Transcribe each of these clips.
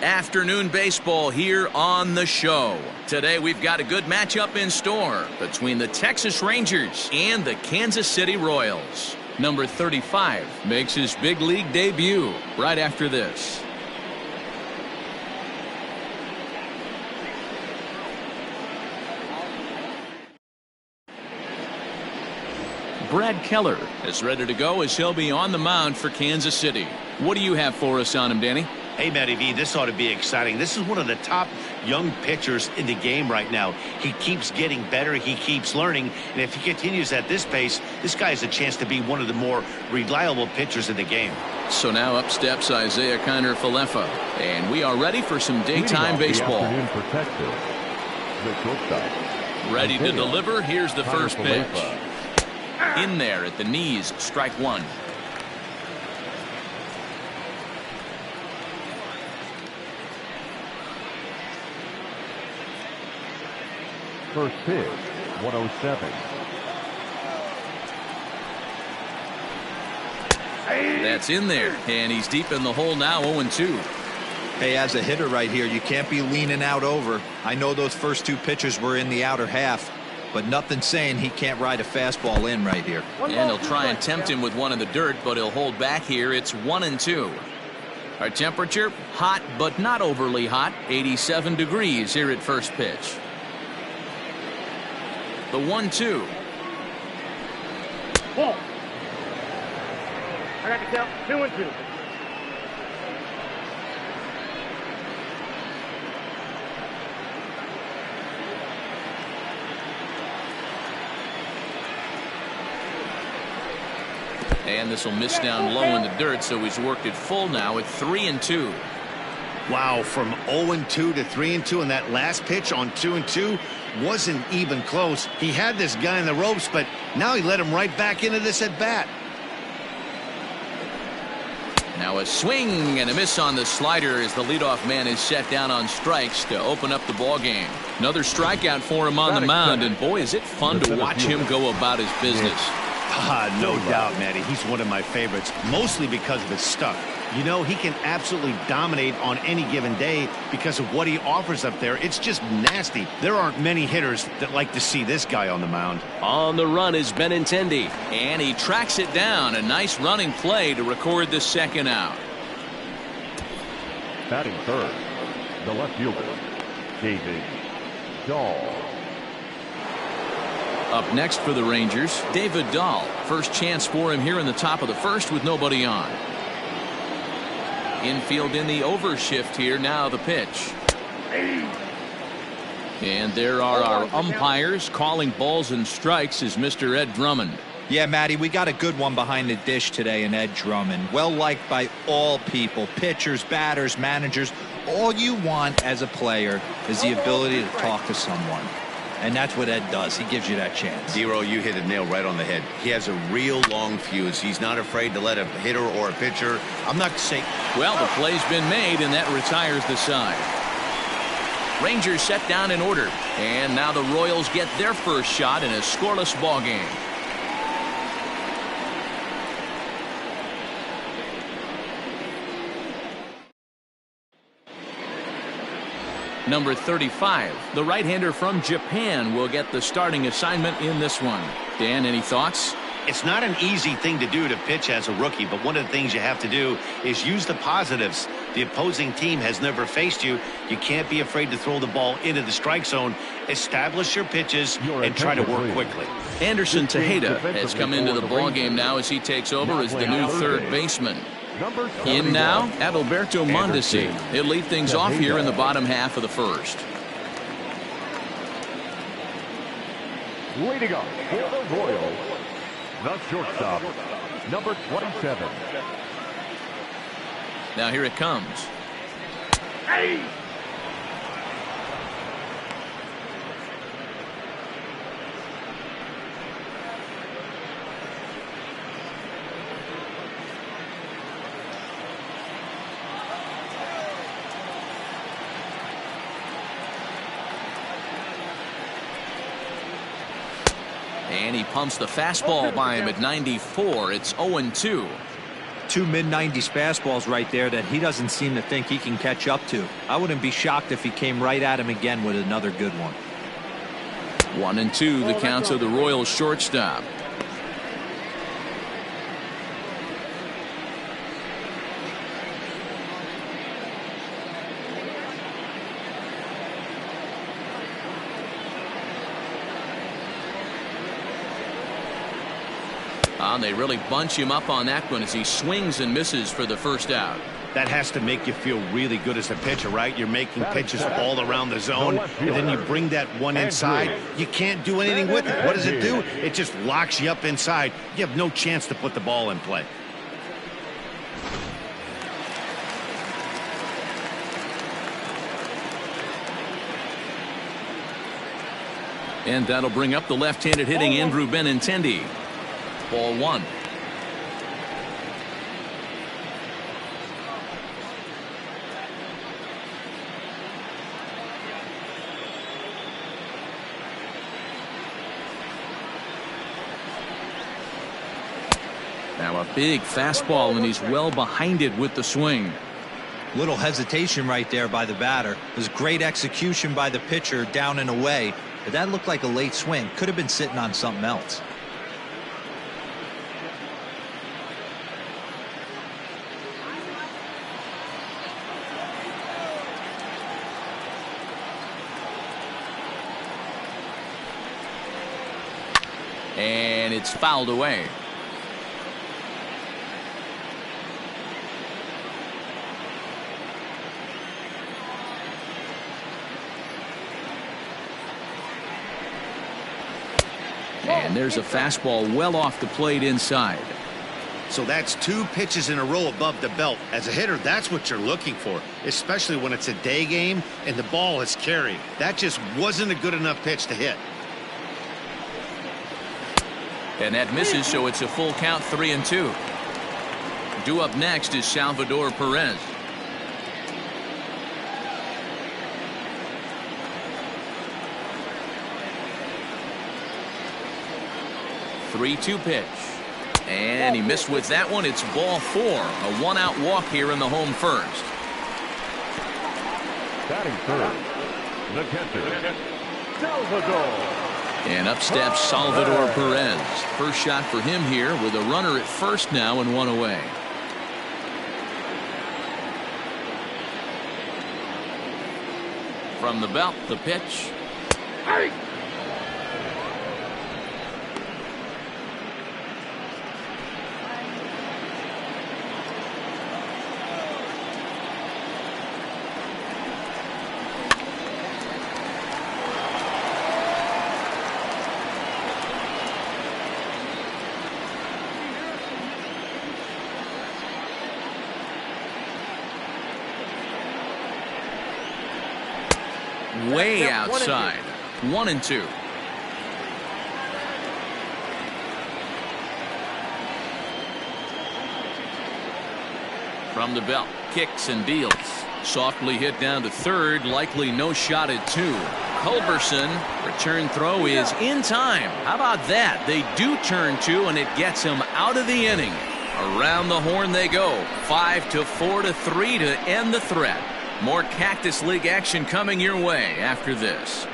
Afternoon baseball here on the show. Today we've got a good matchup in store between the Texas Rangers and the Kansas City Royals. Number 35 makes his big league debut right after this. Brad Keller is ready to go as he'll be on the mound for Kansas City. What do you have for us on him, Danny? Hey, Matty V, this ought to be exciting. This is one of the top young pitchers in the game right now. He keeps getting better. He keeps learning. And if he continues at this pace, this guy has a chance to be one of the more reliable pitchers in the game. So now up steps Isaiah Kiner-Falefa. And we are ready for some daytime baseball. Ready to deliver. Here's the first pitch. In there at the knees, strike one. First pitch, 107. That's in there, and he's deep in the hole now, 0-2. Hey, as a hitter right here, you can't be leaning out over. I know those first two pitches were in the outer half, but nothing saying he can't ride a fastball in right here. And he'll try and tempt him with one in the dirt, but he'll hold back here. It's 1-2. Our temperature, hot but not overly hot, 87 degrees here at first pitch. The 1-2. Ball. I got the count. 2-2. And this will miss down low in the dirt, so he's worked it full now at 3-2. Wow, from 0-2 to 3-2, and that last pitch on 2-2 wasn't even close. He had this guy in the ropes, but now he let him right back into this at bat. Now a swing and a miss on the slider as the leadoff man is set down on strikes to open up the ball game. Another strikeout for him on the mound, and boy, is it fun to watch him go about his business. No doubt, Matty. He's one of my favorites, mostly because of his stuff. You know, he can absolutely dominate on any given day because of what he offers up there. It's just nasty. There aren't many hitters that like to see this guy on the mound. On the run is Benintendi, and he tracks it down. A nice running play to record the second out. Batting third, the left fielder, David Dahl. Up next for the Rangers, David Dahl. First chance for him here in the top of the first with nobody on. Infield in the overshift here. Now the pitch. And there are our umpires calling balls and strikes is Mr. Ed Drummond. Yeah, Matty, we got a good one behind the dish today in Ed Drummond. Well liked by all people, pitchers, batters, managers. All you want as a player is the ability to talk to someone. And that's what Ed does. He gives you that chance. Zero, you hit a nail right on the head. He has a real long fuse. He's not afraid to let a hitter or a pitcher. I'm not saying. Well, the play's been made, and that retires the side. Rangers set down in order. And now the Royals get their first shot in a scoreless ball game. Number 35, the right-hander from Japan, will get the starting assignment in this one. Dan, any thoughts? It's not an easy thing to do to pitch as a rookie, but one of the things you have to do is use the positives. The opposing team has never faced you. You can't be afraid to throw the ball into the strike zone. Establish your pitches and try to work quickly. Anderson Tejeda has come into the ball game now as he takes over as the new third baseman. In now, Adalberto Mondesi. He'll lead things off here in the bottom half of the first. Leading up for the Royals, the shortstop, number 27. Now here it comes. Hey! And he pumps the fastball by him at 94. It's 0-2. 2 mid-90s fastballs right there that he doesn't seem to think he can catch up to. I wouldn't be shocked if he came right at him again with another good one. 1-2 the count to the Royals shortstop. They really bunch him up on that one as he swings and misses for the first out. That has to make you feel really good as a pitcher, right? You're making pitches all around the zone, and then you bring that one inside. You can't do anything with it. What does it do? It just locks you up inside. You have no chance to put the ball in play. And that'll bring up the left-handed hitting Andrew Benintendi. Ball 1. Now a big fastball, and he's well behind it with the swing. Little hesitation right there by the batter. It was great execution by the pitcher down and away, but that looked like a late swing. Could have been sitting on something else. And it's fouled away. And there's a fastball well off the plate inside. So that's 2 pitches in a row above the belt. As a hitter, that's what you're looking for, especially when it's a day game and the ball is carrying. That just wasn't a good enough pitch to hit. And that misses, so it's a full count, 3-2. Due up next is Salvador Perez. Three-two pitch. And he missed with that one. It's ball 4. A 1-out walk here in the home first. Batting third, the catcher, Salvador. And up steps Salvador Perez. First shot for him here with a runner at first now and 1 away. From the belt, the pitch. Hey! Way outside. 1-2. From the belt, kicks and deals. Softly hit down to third, likely no shot at 2. Culberson, return throw is in time. How about that? They do turn 2, and it gets him out of the inning. Around the horn they go. 5-4-3 to end the threat. More Cactus League action coming your way after this.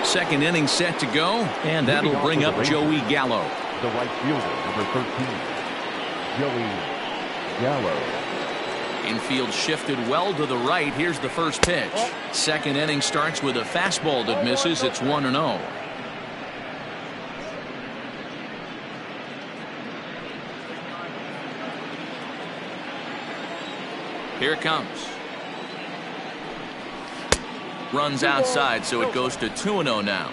Second inning set to go, and that'll bring up Joey Gallo. The right fielder, number 13, Joey Gallo. Infield shifted well to the right. Here's the first pitch. Second inning starts with a fastball that misses. It's 1-0. Here it comes. Runs outside, so it goes to 2-0 now.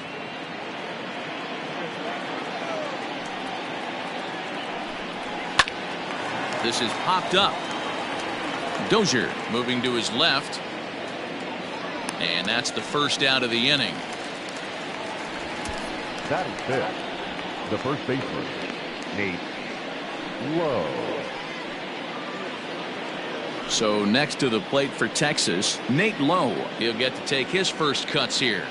This is popped up. Dozier moving to his left. And that's the first out of the inning. Batting fifth, the first baseman, Nate Lowe. So next to the plate for Texas, Nate Lowe. He'll get to take his first cuts here.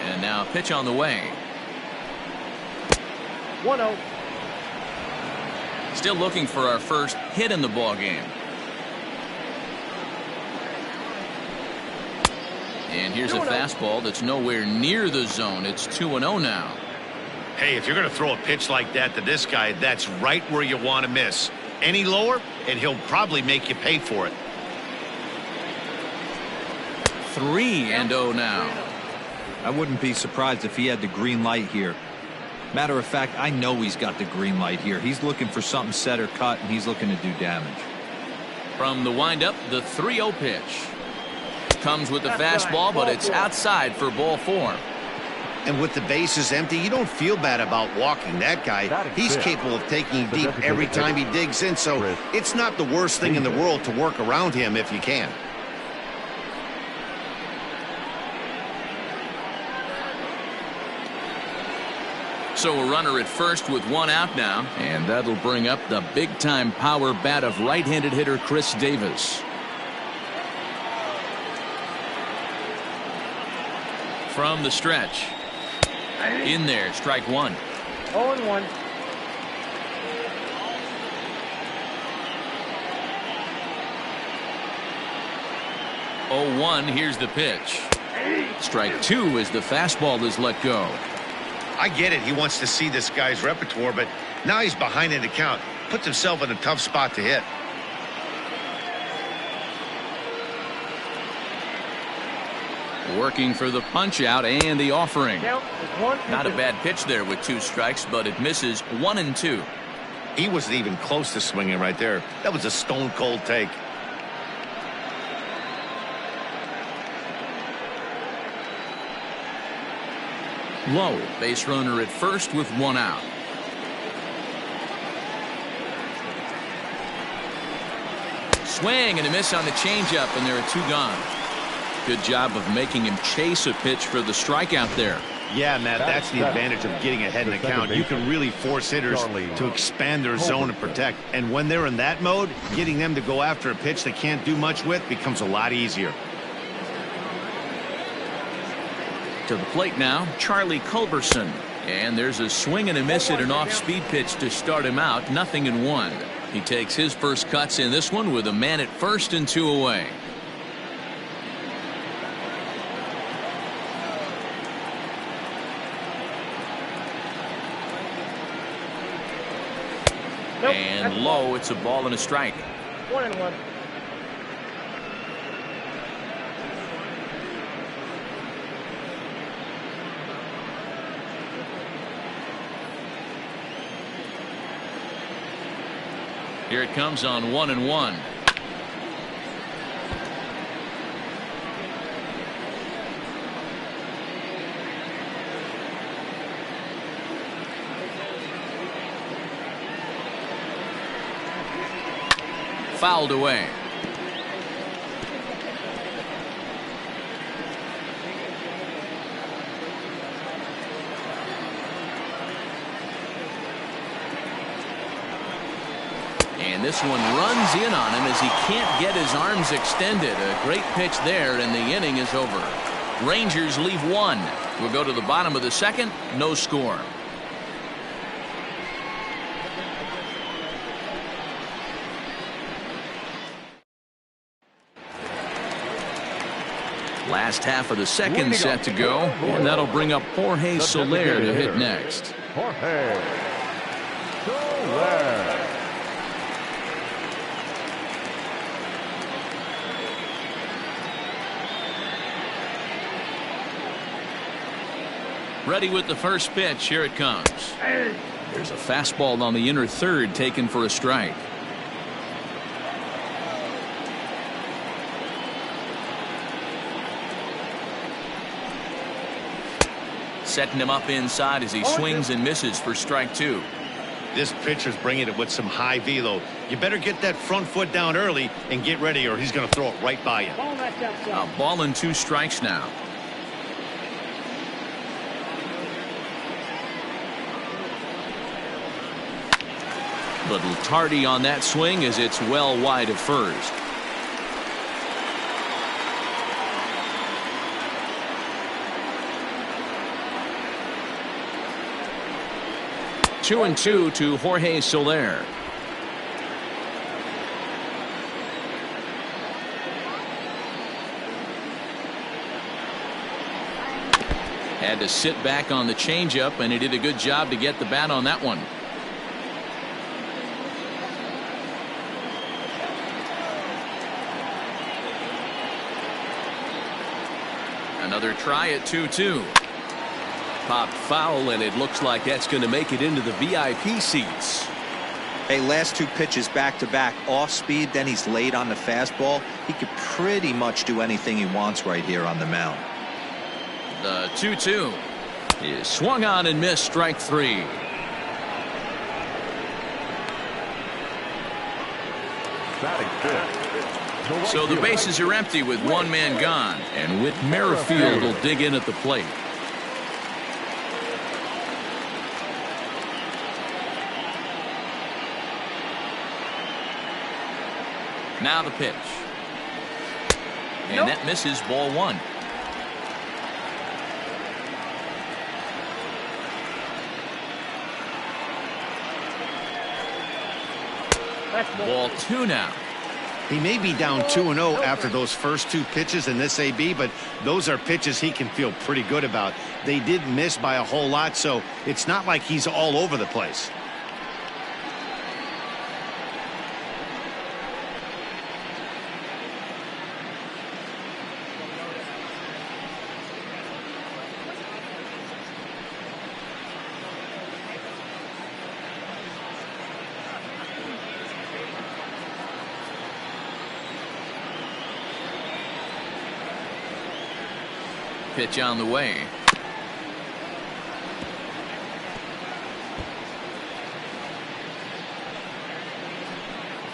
And now pitch on the way. 1-0. Still looking for our first hit in the ball game. And here's a fastball that's nowhere near the zone. It's 2-0 now. Hey, if you're going to throw a pitch like that to this guy, that's right where you want to miss. Any lower, and he'll probably make you pay for it. 3-0 now. I wouldn't be surprised if he had the green light here. Matter of fact, I know he's got the green light here. He's looking for something set or cut, and he's looking to do damage. From the windup, the 3-0 pitch. Comes with the fastball, but it's outside for ball 4. And with the bases empty, you don't feel bad about walking that guy. He's capable of taking you deep every time he digs in, so it's not the worst thing in the world to work around him if you can. So a runner at first with 1 out now, and that'll bring up the big-time power bat of right-handed hitter Chris Davis. From the stretch. In there, strike 1. 0-1. Oh, 1, here's the pitch. Strike 2 as the fastball is let go. I get it. He wants to see this guy's repertoire, but now he's behind in the count. Puts himself in a tough spot to hit. Working for the punch out and the offering. Count is 1-2. Not a bad pitch there with 2 strikes, but it misses 1 and 2. He wasn't even close to swinging right there. That was a stone cold take. Low, base runner at first with 1 out. Swing and a miss on the changeup, and there are 2 gone. Good job of making him chase a pitch for the strikeout there. Yeah, Matt, that's the advantage of getting ahead in the count. You can really force hitters to expand their zone and protect. And when they're in that mode, getting them to go after a pitch they can't do much with becomes a lot easier. To the plate now, Charlie Culberson. And there's a swing and a miss at an off-speed pitch to start him out. 0-1. He takes his first cuts in this one with a man at first and 2 away. And low, it's a ball and a strike. 1-1. Here it comes on 1-1. Fouled away. And this one runs in on him as he can't get his arms extended. A great pitch there, and the inning is over. Rangers leave 1. We'll go to the bottom of the second. No score. Last half of the second set to go, and that'll bring up Jorge Soler to hit next. Jorge Soler. Ready with the first pitch. Here it comes. There's a fastball on the inner third taken for a strike. Setting him up inside as he swings and misses for strike 2. This pitcher's bringing it with some high velo. You better get that front foot down early and get ready, or he's going to throw it right by you. A ball and 2 strikes now. Little tardy on that swing as it's well wide of first. 2-2 to Jorge Soler. Had to sit back on the changeup, and he did a good job to get the bat on that one. Another try at 2-2. Popped foul, and it looks like that's going to make it into the VIP seats. Hey, last two pitches back-to-back off speed, then he's late on the fastball. He could pretty much do anything he wants right here on the mound. The 2-2 is swung on and missed, strike three. So the bases are empty with one man gone, and Whit Merrifield will dig in at the plate. Now the pitch, and that misses, ball one. Ball two now. He may be down 2-0 after those first two pitches in this AB, but those are pitches he can feel pretty good about. They did miss by a whole lot, so it's not like he's all over the place. Pitch on the way.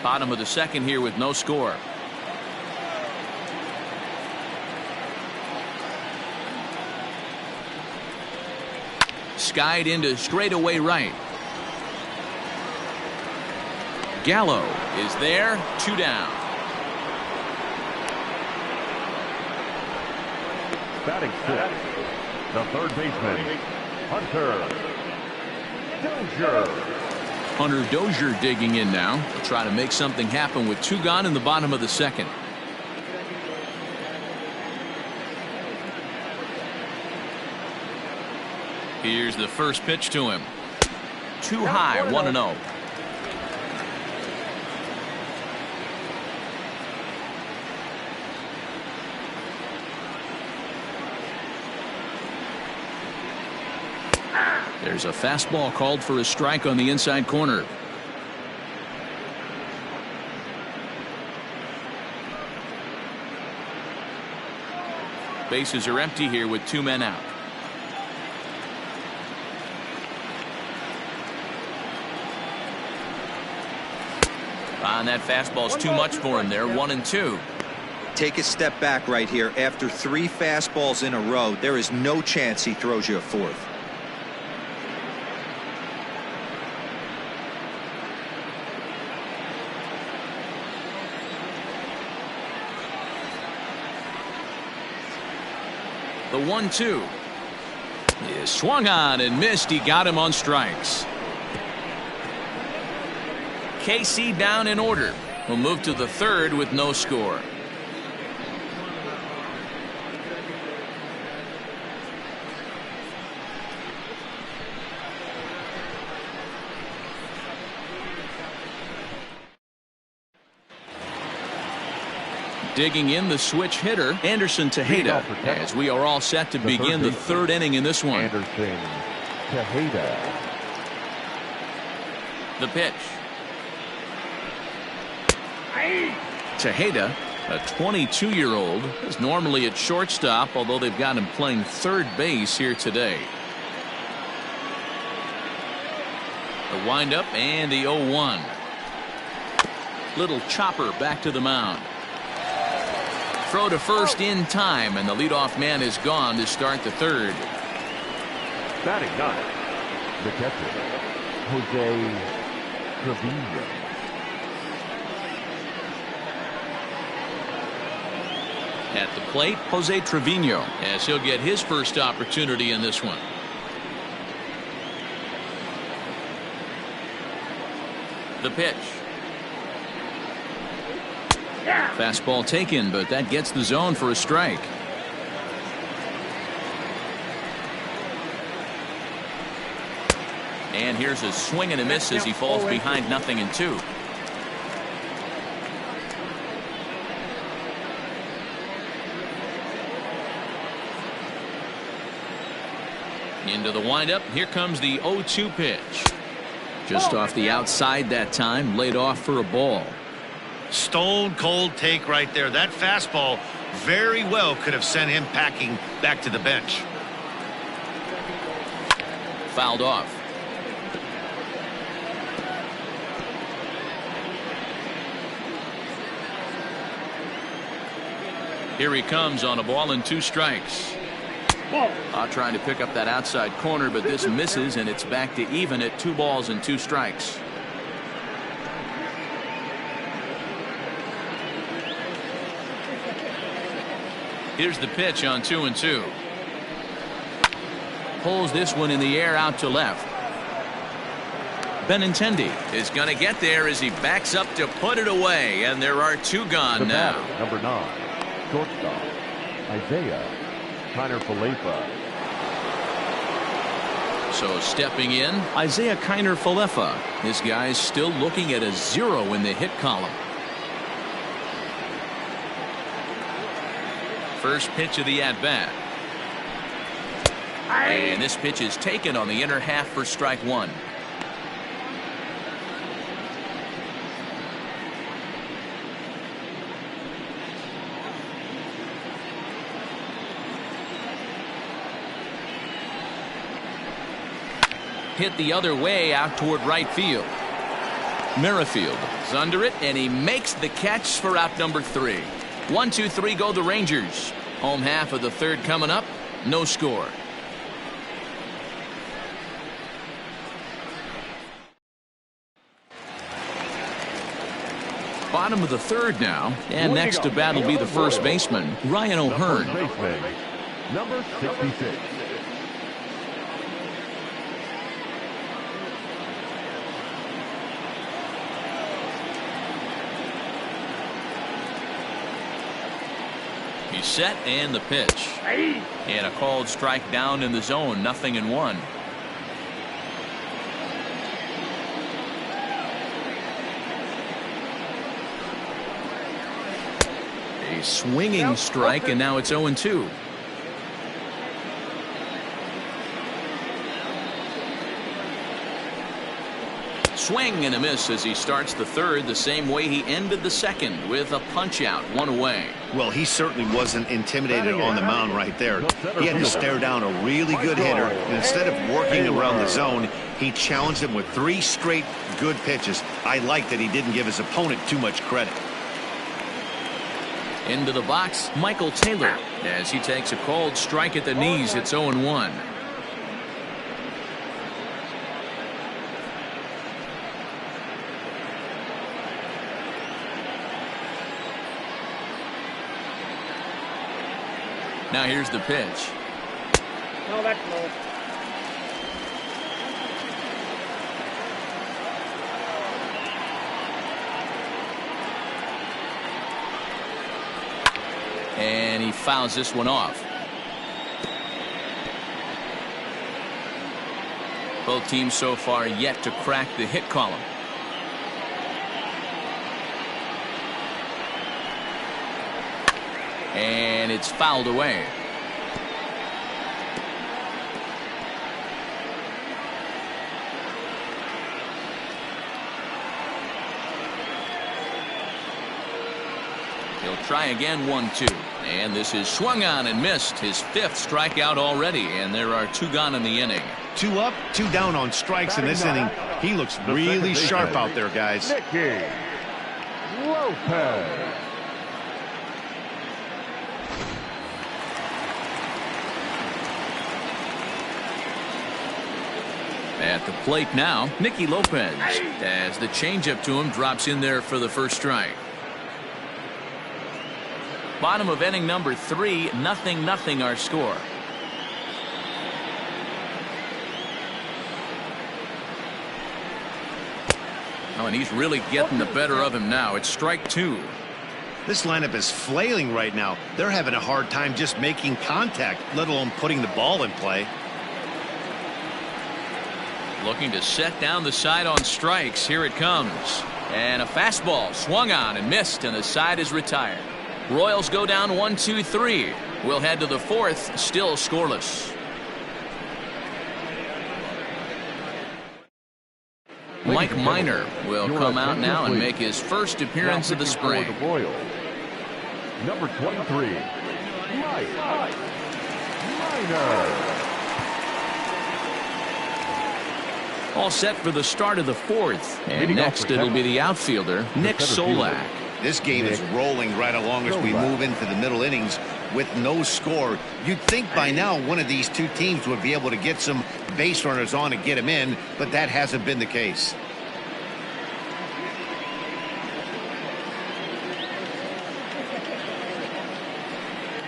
Bottom of the second here with no score. Skied into straightaway right. Gallo is there, two down. Batting sixth, the third baseman, Hunter Dozier. Hunter Dozier digging in now. He'll try to make something happen with two gone in the bottom of the second. Here's the first pitch to him. Too high, 1-0. There's a fastball called for a strike on the inside corner. Bases are empty here with two men out. And that fastball's too much for him there. 1-2. Take a step back right here. After three fastballs in a row, there is no chance he throws you a fourth. The 1-2 is swung on and missed. He got him on strikes. KC down in order. We'll move to the third with no score. Digging in, the switch hitter, Anderson Tejeda, as we are all set to begin the third inning in this one. Anderson Tejeda. The pitch. Tejeda, a 22-year-old, is normally at shortstop, although they've got him playing third base here today. The windup and the 0-1. Little chopper back to the mound. Throw to first in time, and the leadoff man is gone to start the third. Batting ninth, the catcher, Jose Trevino. At the plate, Jose Trevino, as he'll get his first opportunity in this one. The pitch. Fastball taken, but that gets the zone for a strike. And here's a swing and a miss as he falls behind 0-2. Into the windup. Here comes the 0-2 pitch. Just off the outside that time, laid off for a ball. Stone cold take right there. That fastball very well could have sent him packing back to the bench. Fouled off. Here he comes on a ball and 2 strikes. Trying to pick up that outside corner, but this misses, and it's back to even at 2 balls and 2 strikes. Here's the pitch on 2-2. Pulls this one in the air out to left. Benintendi is going to get there as he backs up to put it away, and there are 2 gone now. Batter, number 9, shortstop, Isaiah Kiner-Falefa. So stepping in, Isaiah Kiner-Falefa. This guy's still looking at a 0 in the hit column. First pitch of the at-bat. And this pitch is taken on the inner half for strike 1. Hit the other way out toward right field. Merrifield is under it, and he makes the catch for out number 3. 1, 2, 3 go the Rangers. Home half of the 3rd coming up. No score. Bottom of the 3rd now, and next to bat will be the first baseman, Ryan O'Hearn. Baseman, number 66. He's set, and the pitch. And a called strike down in the zone, 0-1. A swinging strike, and now it's 0-2. Swing and a miss as he starts the 3rd the same way he ended the 2nd with a punch out, 1 away. Well, he certainly wasn't intimidated on the mound right there. He had to stare down a really good hitter, and instead of working around the zone, he challenged him with 3 straight good pitches. I like that he didn't give his opponent too much credit. Into the box, Michael Taylor, as he takes a called strike at the knees. It's 0-1. Now here's the pitch. No, that's low. And he fouls this one off. Both teams so far yet to crack the hit column. And it's fouled away. He'll try again, 1-2. And this is swung on and missed. His 5th strikeout already, and there are 2 gone in the inning. 2 up, 2 down on strikes in this inning. He looks really sharp out there, guys. Nicky Lopez. At the plate now, Nicky Lopez, as the changeup to him drops in there for the first strike. Bottom of inning number 3, 0-0 our score. Oh, and he's really getting the better of him now. It's strike 2. This lineup is flailing right now. They're having a hard time just making contact, let alone putting the ball in play. Looking to set down the side on strikes. Here it comes. And a fastball swung on and missed, and the side is retired. Royals go down 1-2-3. We'll head to the 4th, still scoreless. Mike Minor will come out now and make his first appearance of the spring. The Royals, number 23, Mike Minor. All set for the start of the 4th. And next it'll be the outfielder, Nick Solak. This game is rolling right along as we move into the middle innings with no score. You'd think by now one of these two teams would be able to get some base runners on and get them in, but that hasn't been the case.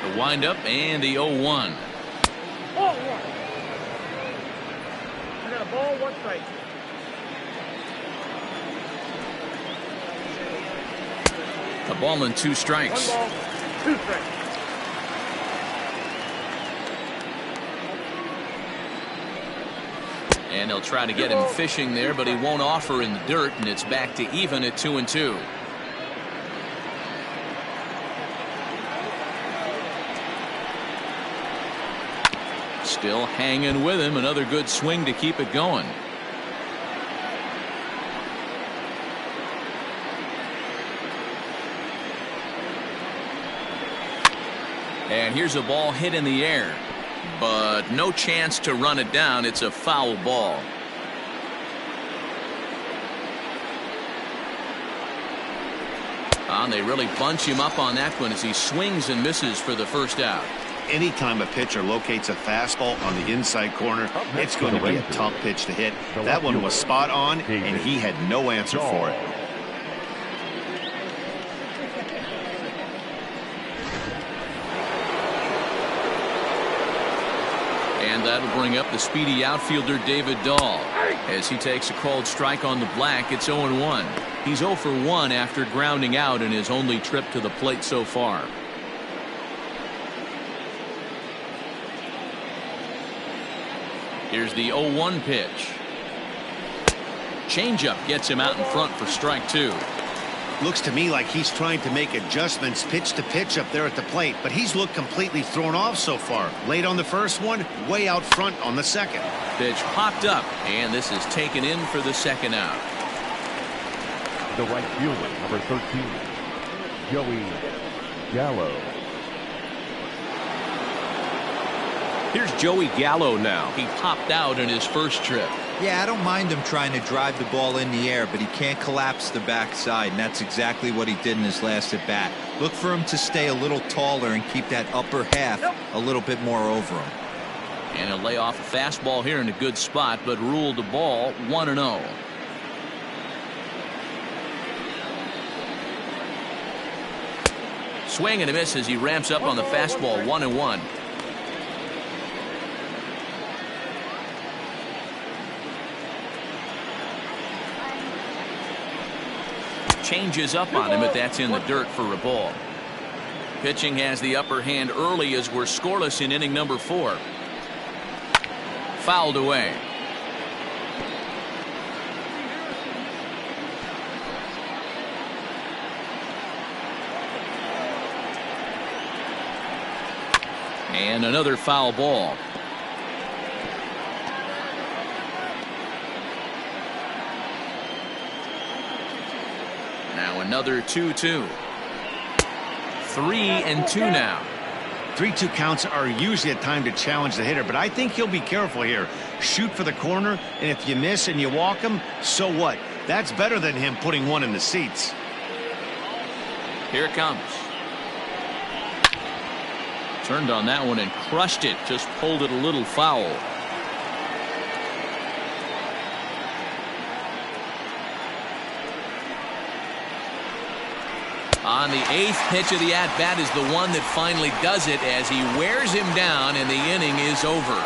The windup and the 0-1. Ball 1. I got a ball, 1 strike. A ball and 2 strikes. 1 ball, 2 strikes. And they'll try to get him fishing there, but he won't offer in the dirt, and it's back to even at 2-2. Still hanging with him. Another good swing to keep it going. And here's a ball hit in the air, but no chance to run it down. It's a foul ball. And they really bunch him up on that one as he swings and misses for the first out. Anytime a pitcher locates a fastball on the inside corner, it's going to be a tough pitch to hit. That one was spot on, and he had no answer for it. And that'll bring up the speedy outfielder David Dahl. As he takes a called strike on the black, it's 0-1. He's 0 for 1 after grounding out in his only trip to the plate so far. Here's the 0-1 pitch. Changeup gets him out in front for strike 2. Looks to me like he's trying to make adjustments pitch to pitch up there at the plate, but he's looked completely thrown off so far. Late on the first one, way out front on the second. Pitch popped up, and this is taken in for the second out. The right fielder, number 13, Joey Gallo. Here's Joey Gallo now. He popped out in his first trip. Yeah, I don't mind him trying to drive the ball in the air, but he can't collapse the backside, and that's exactly what he did in his last at bat. Look for him to stay a little taller and keep that upper half a little bit more over him. And he'll lay off a fastball here in a good spot, but ruled the ball 1-0. Swing and a miss as he ramps up on the fastball. 1-1. Changes up on him, but that's in the dirt for a ball. Pitching has the upper hand early as we're scoreless in inning number 4. Fouled away. And another foul ball. Now another 2-2. 3-2 now. 3-2 counts are usually a time to challenge the hitter, but I think he'll be careful here. Shoot for the corner, and if you miss and you walk him, so what? That's better than him putting one in the seats. Here it comes. Turned on that one and crushed it. Just pulled it a little foul. On the 8th pitch of the at-bat is the one that finally does it as he wears him down, and the inning is over.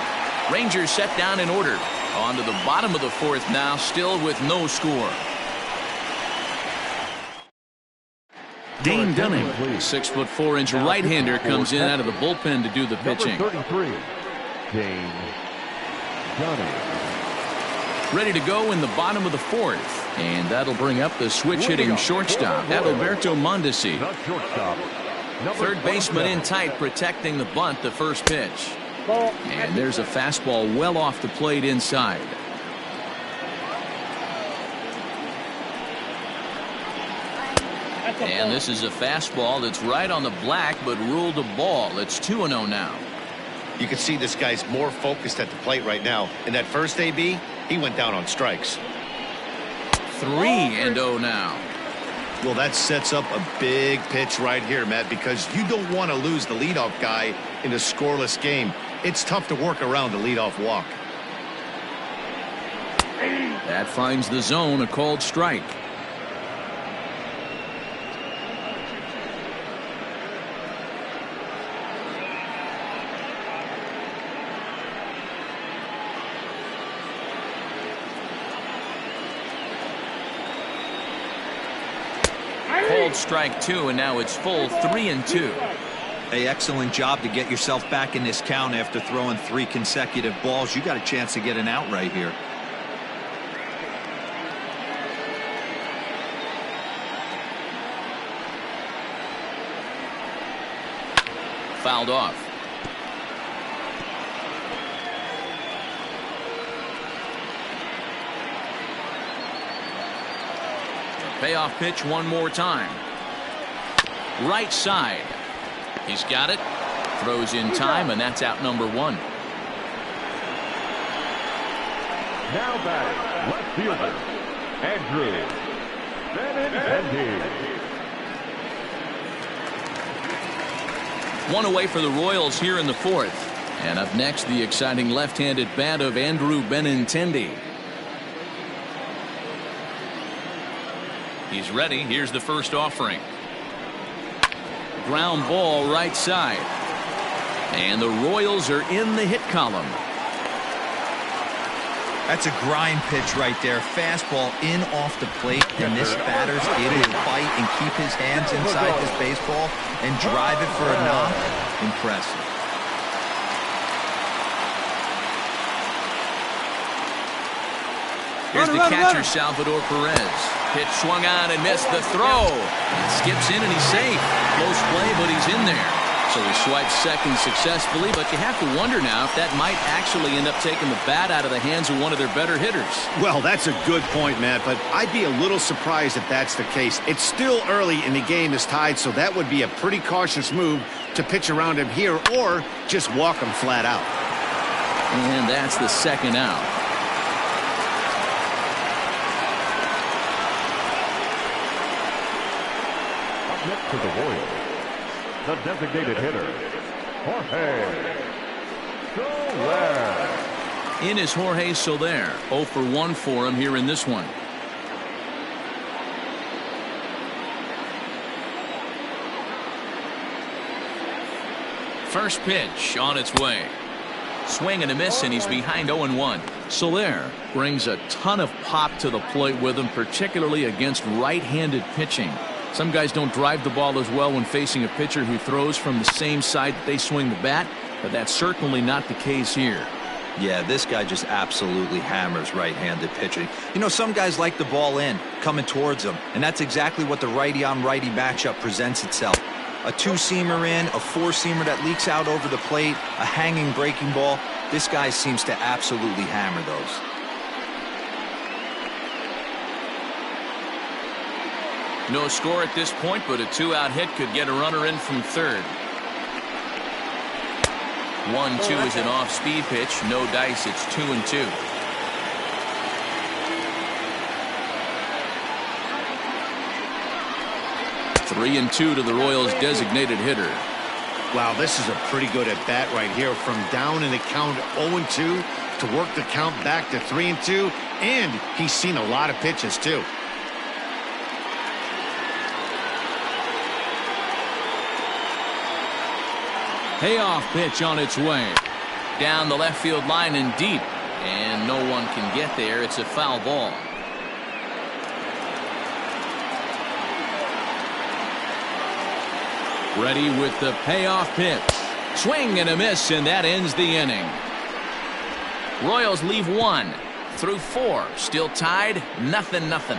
Rangers set down in order. On to the bottom of the 4th now, still with no score. Dane Dunning, 6'4" right-hander, comes in out of the bullpen to do the pitching. Number 33, Dane Dunning. Ready to go in the bottom of the fourth. And that'll bring up the switch-hitting shortstop, Adalberto Mondesi. The shortstop, Third baseman in tight, protecting the bunt, the first pitch. And there's a fastball well off the plate inside. And this is a fastball that's right on the black, but ruled a ball. It's 2-0 now. You can see this guy's more focused at the plate right now. In that first AB, he went down on strikes. 3-0 now. Well, that sets up a big pitch right here, Matt, because you don't want to lose the leadoff guy in a scoreless game. It's tough to work around the leadoff walk. That finds the zone, a called strike. Called strike 2, and now it's full 3-2. Hey, excellent job to get yourself back in this count after throwing 3 consecutive balls. You got a chance to get an out right here. Fouled off. Payoff pitch one more time. Right side. He's got it. Throws in time, and that's out number 1. now batting, left fielder, Andrew Benintendi. One away for the Royals here in the fourth. And up next, the exciting left-handed bat of Andrew Benintendi. He's ready. Here's the first offering. Ground ball right side. And the Royals are in the hit column. That's a grind pitch right there. Fastball in off the plate, and this batter's able to fight and keep his hands inside this baseball and drive it for a knock. Impressive. Here's the catcher, Salvador Perez. Pitch swung on and missed the throw. Skips in and he's safe. Close play, but he's in there. So he swipes second successfully, but you have to wonder now if that might actually end up taking the bat out of the hands of one of their better hitters. Well, that's a good point, Matt, but I'd be a little surprised if that's the case. It's still early and the game is tied, so that would be a pretty cautious move to pitch around him here or just walk him flat out. And that's the second out. Up next to the Royals, the designated hitter, Jorge Soler. In is Jorge Soler. 0 for 1 for him here in this one. First pitch on its way. Swing and a miss, and he's behind 0-1. Soler brings a ton of pop to the plate with him, particularly against right-handed pitching. Some guys don't drive the ball as well when facing a pitcher who throws from the same side that they swing the bat, but that's certainly not the case here. Yeah, this guy just absolutely hammers right-handed pitching. You know, some guys like the ball in, coming towards them, and that's exactly what the righty-on-righty matchup presents itself. A two-seamer in, a four-seamer that leaks out over the plate, a hanging breaking ball. This guy seems to absolutely hammer those. No score at this point, but a two-out hit could get a runner in from third. 1-2 is an off-speed pitch. No dice. It's 2-2. Three and 2 to the Royals' designated hitter. Wow, this is a pretty good at-bat right here. From down in the count 0-2 to work the count back to 3-2, and he's seen a lot of pitches, too. Payoff pitch on its way. Down the left field line and deep. And no one can get there. It's a foul ball. Ready with the payoff pitch. Swing and a miss, and that ends the inning. Royals leave 1 through 4. Still tied, 0-0.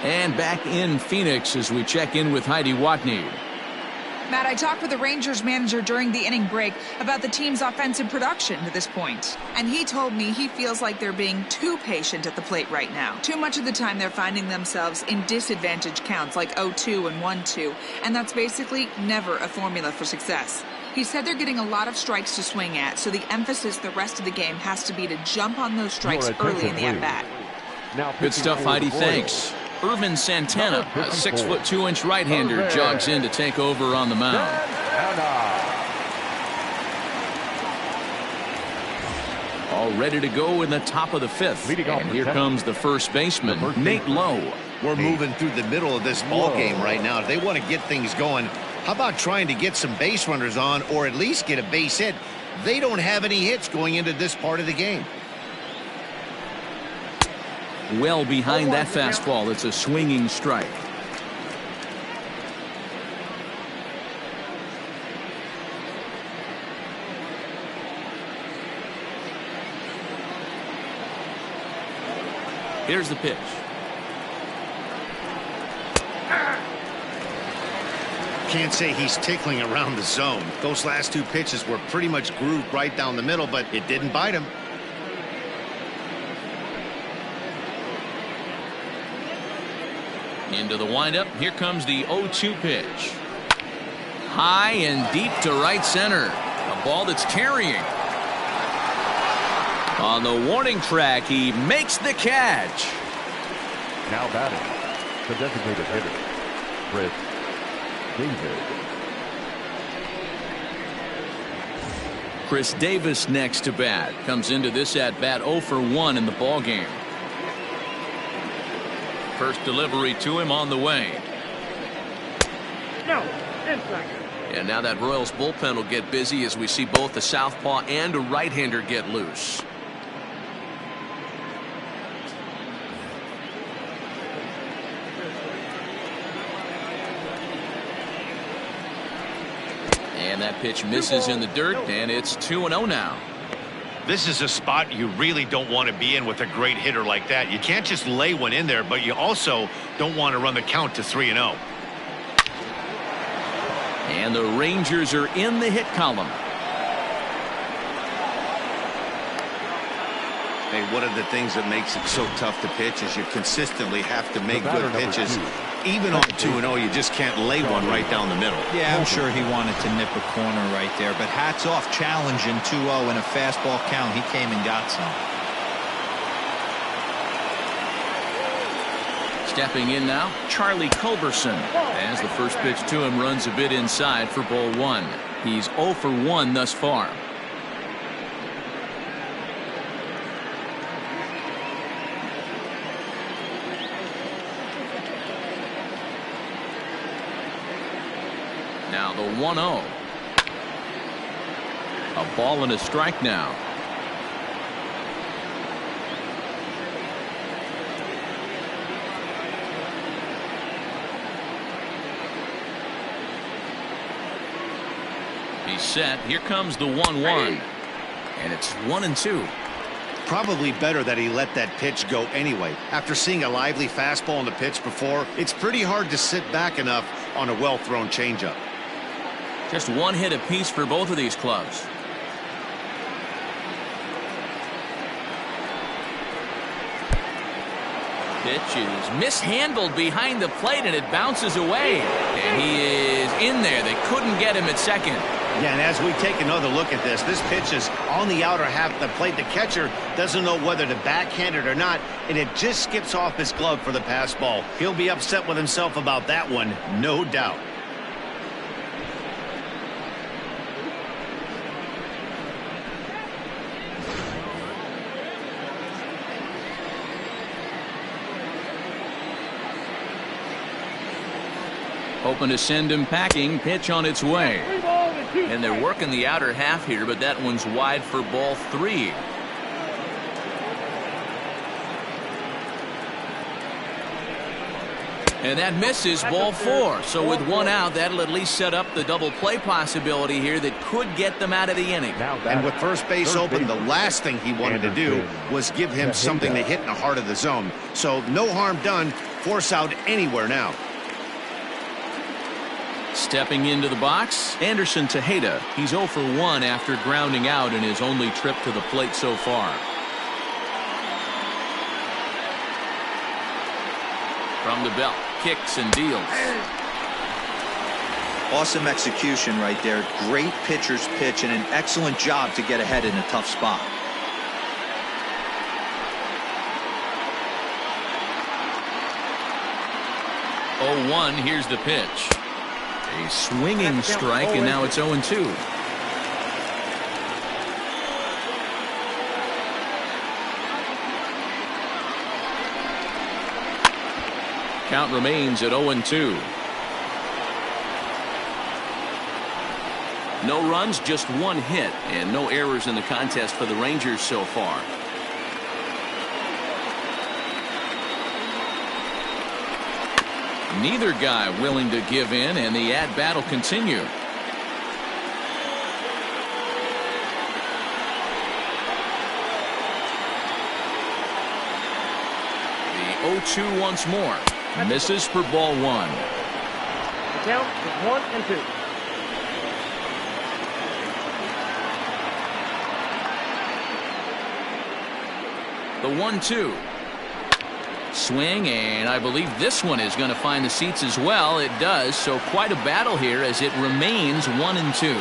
And back in Phoenix as we check in with Heidi Watney. Matt, I talked with the Rangers manager during the inning break about the team's offensive production to this point. And he told me he feels like they're being too patient at the plate right now. Too much of the time they're finding themselves in disadvantage counts like 0-2 and 1-2. And that's basically never a formula for success. He said they're getting a lot of strikes to swing at, so the emphasis the rest of the game has to be to jump on those strikes early in the at-bat. Good stuff, Heidi. Thanks. Irvin Santana, a 6'2" right-hander, jogs in to take over on the mound. All ready to go in the top of the 5th. And here comes the first baseman, Nate Lowe. We're moving through the middle of this ball game right now. If they want to get things going, how about trying to get some base runners on or at least get a base hit? They don't have any hits going into this part of the game. Well behind that fastball. It's a swinging strike. Here's the pitch. Can't say he's tickling around the zone. Those last 2 pitches were pretty much grooved right down the middle, but it didn't bite him. Into the windup. Here comes the 0-2 pitch. High and deep to right center. A ball that's carrying. On the warning track, he makes the catch. Now batting, the designated hitter, Chris Davis. Chris Davis next to bat. Comes into this at-bat 0 for 1 in the ballgame. First delivery to him on the way. No, inside. And now that Royals bullpen will get busy as we see both a southpaw and a right-hander get loose. And that pitch misses in the dirt, and it's 2-0 now. This is a spot you really don't want to be in with a great hitter like that. You can't just lay one in there, but you also don't want to run the count to 3-0. And the Rangers are in the hit column. Hey, one of the things that makes it so tough to pitch is you consistently have to make good pitches. Even on 2-0, you just can't lay one right down the middle. Yeah, I'm sure he wanted to nip a corner right there, but hats off, challenging 2-0 in a fastball count. He came and got some. Stepping in now, Charlie Culberson. As the first pitch to him runs a bit inside for ball 1. He's 0 for 1 thus far. Now the 1-0. A ball and a strike now. He's set. Here comes the 1-1. And it's 1-2. Probably better that he let that pitch go anyway. After seeing a lively fastball on the pitch before, it's pretty hard to sit back enough on a well-thrown changeup. Just one hit apiece for both of these clubs. Pitch is mishandled behind the plate, and it bounces away. And he is in there. They couldn't get him at second. Yeah, and as we take another look at this pitch is on the outer half of the plate. The catcher doesn't know whether to backhand it or not, and it just skips off his glove for the pass ball. He'll be upset with himself about that one, no doubt. Hoping to send him packing. Pitch on its way. And they're working the outer half here, but that one's wide for ball 3. And that misses, ball 4. So with 1 out, that'll at least set up the double play possibility here that could get them out of the inning. And with first base open, the last thing he wanted to do was give him something to hit in the heart of the zone. So no harm done. Force out anywhere now. Stepping into the box, Anderson Tejeda. He's 0 for 1 after grounding out in his only trip to the plate so far. From the belt, kicks and deals. Awesome execution right there. Great pitcher's pitch and an excellent job to get ahead in a tough spot. Oh, 1, here's the pitch. A swinging strike, and now it's 0-2. Count remains at 0-2. No runs, just 1 hit, and no errors in the contest for the Rangers so far. Neither guy willing to give in, and the at-bat will continue. The 0-2 once more. Misses for ball 1. The count is 1-2. The 1-2. Swing, and I believe this one is going to find the seats as well. It does, so quite a battle here as it remains 1-2.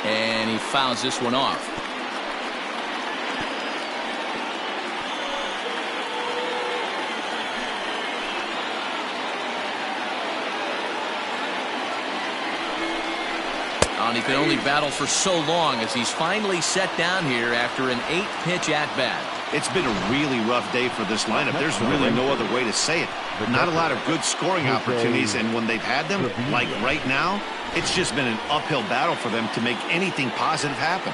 And he fouls this one off. And he can only battle for so long as he's finally set down here after an 8-pitch at-bat. It's been a really rough day for this lineup. There's really no other way to say it. Not a lot of good scoring opportunities, and when they've had them, like right now, it's just been an uphill battle for them to make anything positive happen.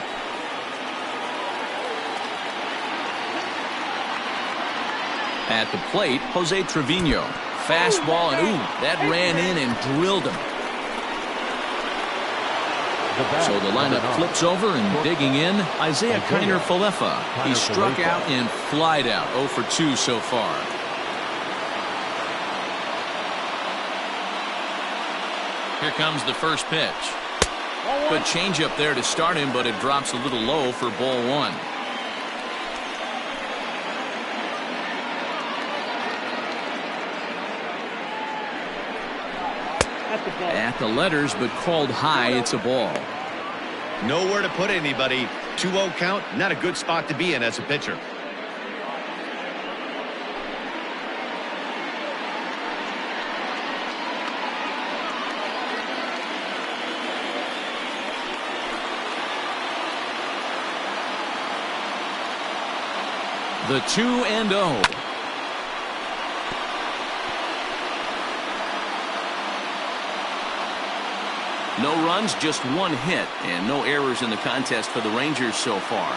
At the plate, Jose Trevino. Fastball, and that ran in and drilled him. So the lineup flips over, and digging in, Isaiah Kiner-Falefa. He struck out and flied out, 0 for 2 so far. Here comes the first pitch. Good changeup there to start him, but it drops a little low for ball 1. At the letters, but called high. It's a ball. Nowhere to put anybody. 2-0 count, not a good spot to be in as a pitcher. The 2-0. No runs, just 1 hit, and no errors in the contest for the Rangers so far.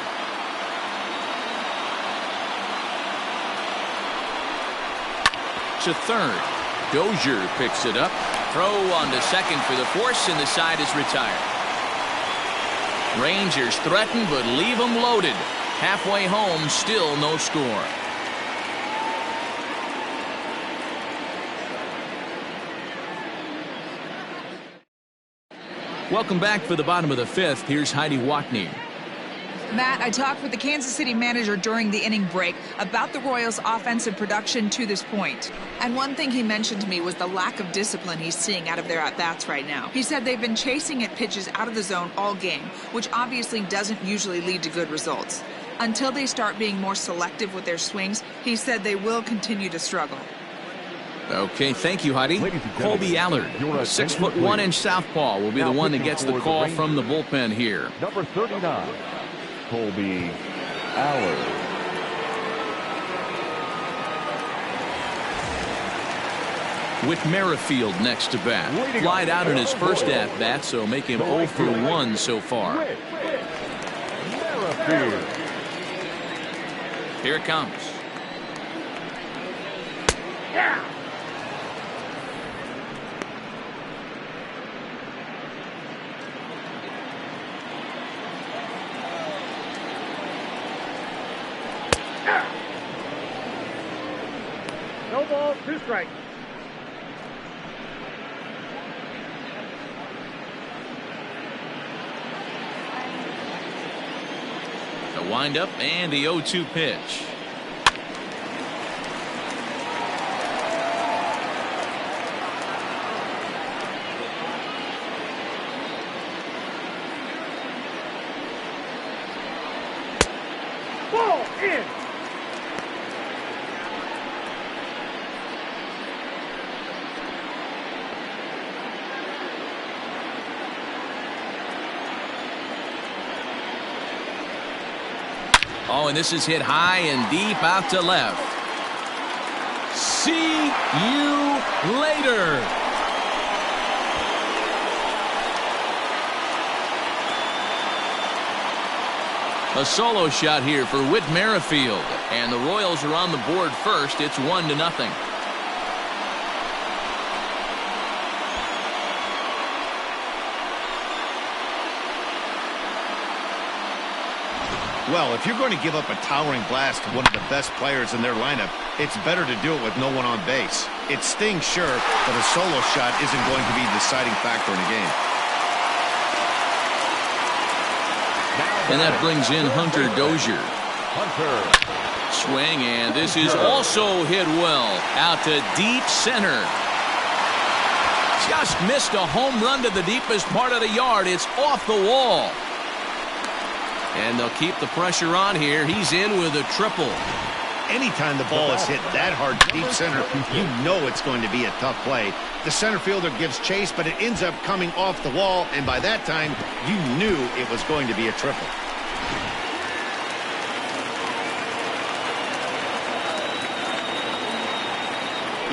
To third. Dozier picks it up. Throw on to second for the force, and the side is retired. Rangers threaten, but leave them loaded. Halfway home, still no score. Welcome back for the bottom of the 5th. Here's Heidi Watney. Matt, I talked with the Kansas City manager during the inning break about the Royals' offensive production to this point. And one thing he mentioned to me was the lack of discipline he's seeing out of their at-bats right now. He said they've been chasing at pitches out of the zone all game, which obviously doesn't usually lead to good results. Until they start being more selective with their swings, he said they will continue to struggle. Okay, thank you, Heidi. Colby Allard, 6'1" southpaw, will be the one that gets the call from the bullpen here. Number 39, Colby Allard. With Merrifield next to bat. Flied out in his first at-bat, so make him 0 for 1 so far. Merrifield. Here it comes. Yeah. No ball, 2 strikes. The windup and the 0-2 pitch. Ball in. Oh, and this is hit high and deep out to left. See you later. A solo shot here for Whit Merrifield. And the Royals are on the board first. It's 1-0. Well, if you're going to give up a towering blast to one of the best players in their lineup, it's better to do it with no one on base. It stings, sure, but a solo shot isn't going to be the deciding factor in a game. And that brings in Hunter Dozier. Hunter. Swing, and this is also hit well out to deep center. Just missed a home run to the deepest part of the yard. It's off the wall. And they'll keep the pressure on here. He's in with a triple. Anytime the ball is hit that hard deep center, you know it's going to be a tough play. The center fielder gives chase, but it ends up coming off the wall, and by that time, you knew it was going to be a triple.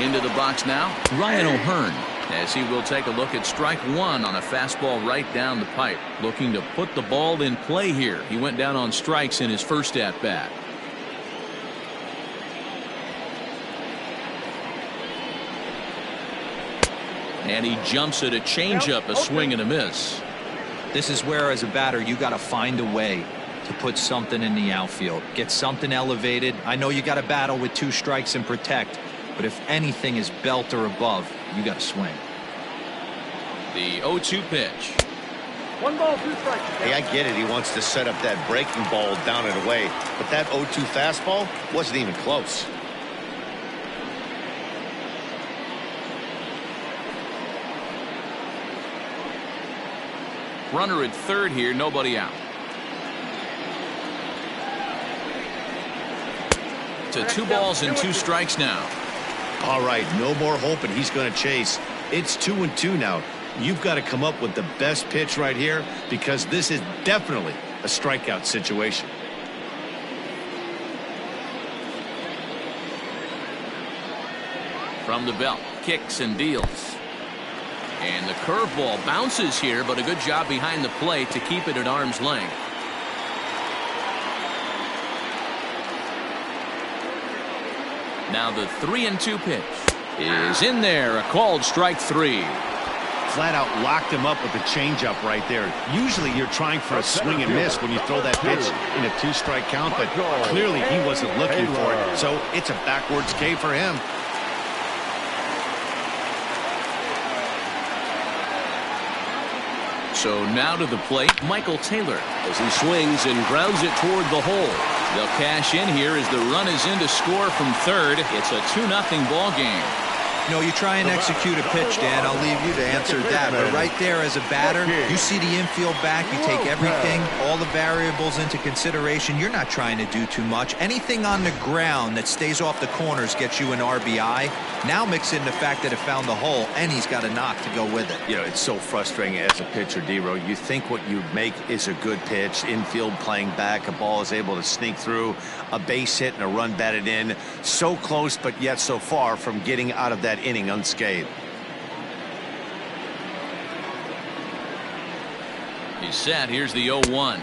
Into the box now, Ryan O'Hearn, as he will take a look at strike 1 on a fastball right down the pipe, looking to put the ball in play here. He went down on strikes in his first at bat. And he jumps at a changeup, a swing and a miss. This is where, as a batter, you got to find a way to put something in the outfield, get something elevated. I know you got to battle with 2 strikes and protect, but if anything is belt or above, you got to swing. The 0-2 pitch. 1 ball, 2 strikes. Hey, I get it. He wants to set up that breaking ball down and away, but that 0-2 fastball wasn't even close. Runner at third here, nobody out. To 2 balls and 2 strikes now. All right, no more hoping he's going to chase. It's 2-2 now. You've got to come up with the best pitch right here, because this is definitely a strikeout situation. From the belt, kicks and deals. And the curveball bounces here, but a good job behind the plate to keep it at arm's length. Now the 3-2 pitch is in there, a called strike 3. Flat out locked him up with a changeup right there. Usually you're trying for a swing and miss when you throw that pitch in a 2-strike count, but clearly he wasn't looking for it, so it's a backwards K for him. So now to the plate, Michael Taylor, as he swings and grounds it toward the hole. They'll cash in here as the run is in to score from third. It's a 2-0 ball game. You know, you try and execute a pitch, Dan. I'll leave you to answer that. But right there as a batter, you see the infield back. You take everything, all the variables into consideration. You're not trying to do too much. Anything on the ground that stays off the corners gets you an RBI. Now mix in the fact that it found the hole, and he's got a knock to go with it. You know, it's so frustrating as a pitcher, D-Row. You think what you make is a good pitch, infield playing back, a ball is able to sneak through, a base hit and a run batted in. So close, but yet so far from getting out of that inning unscathed. He's set. Here's the 0-1.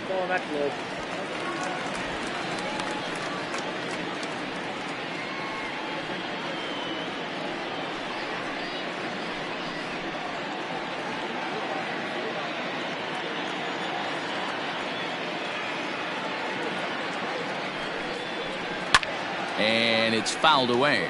it's fouled away.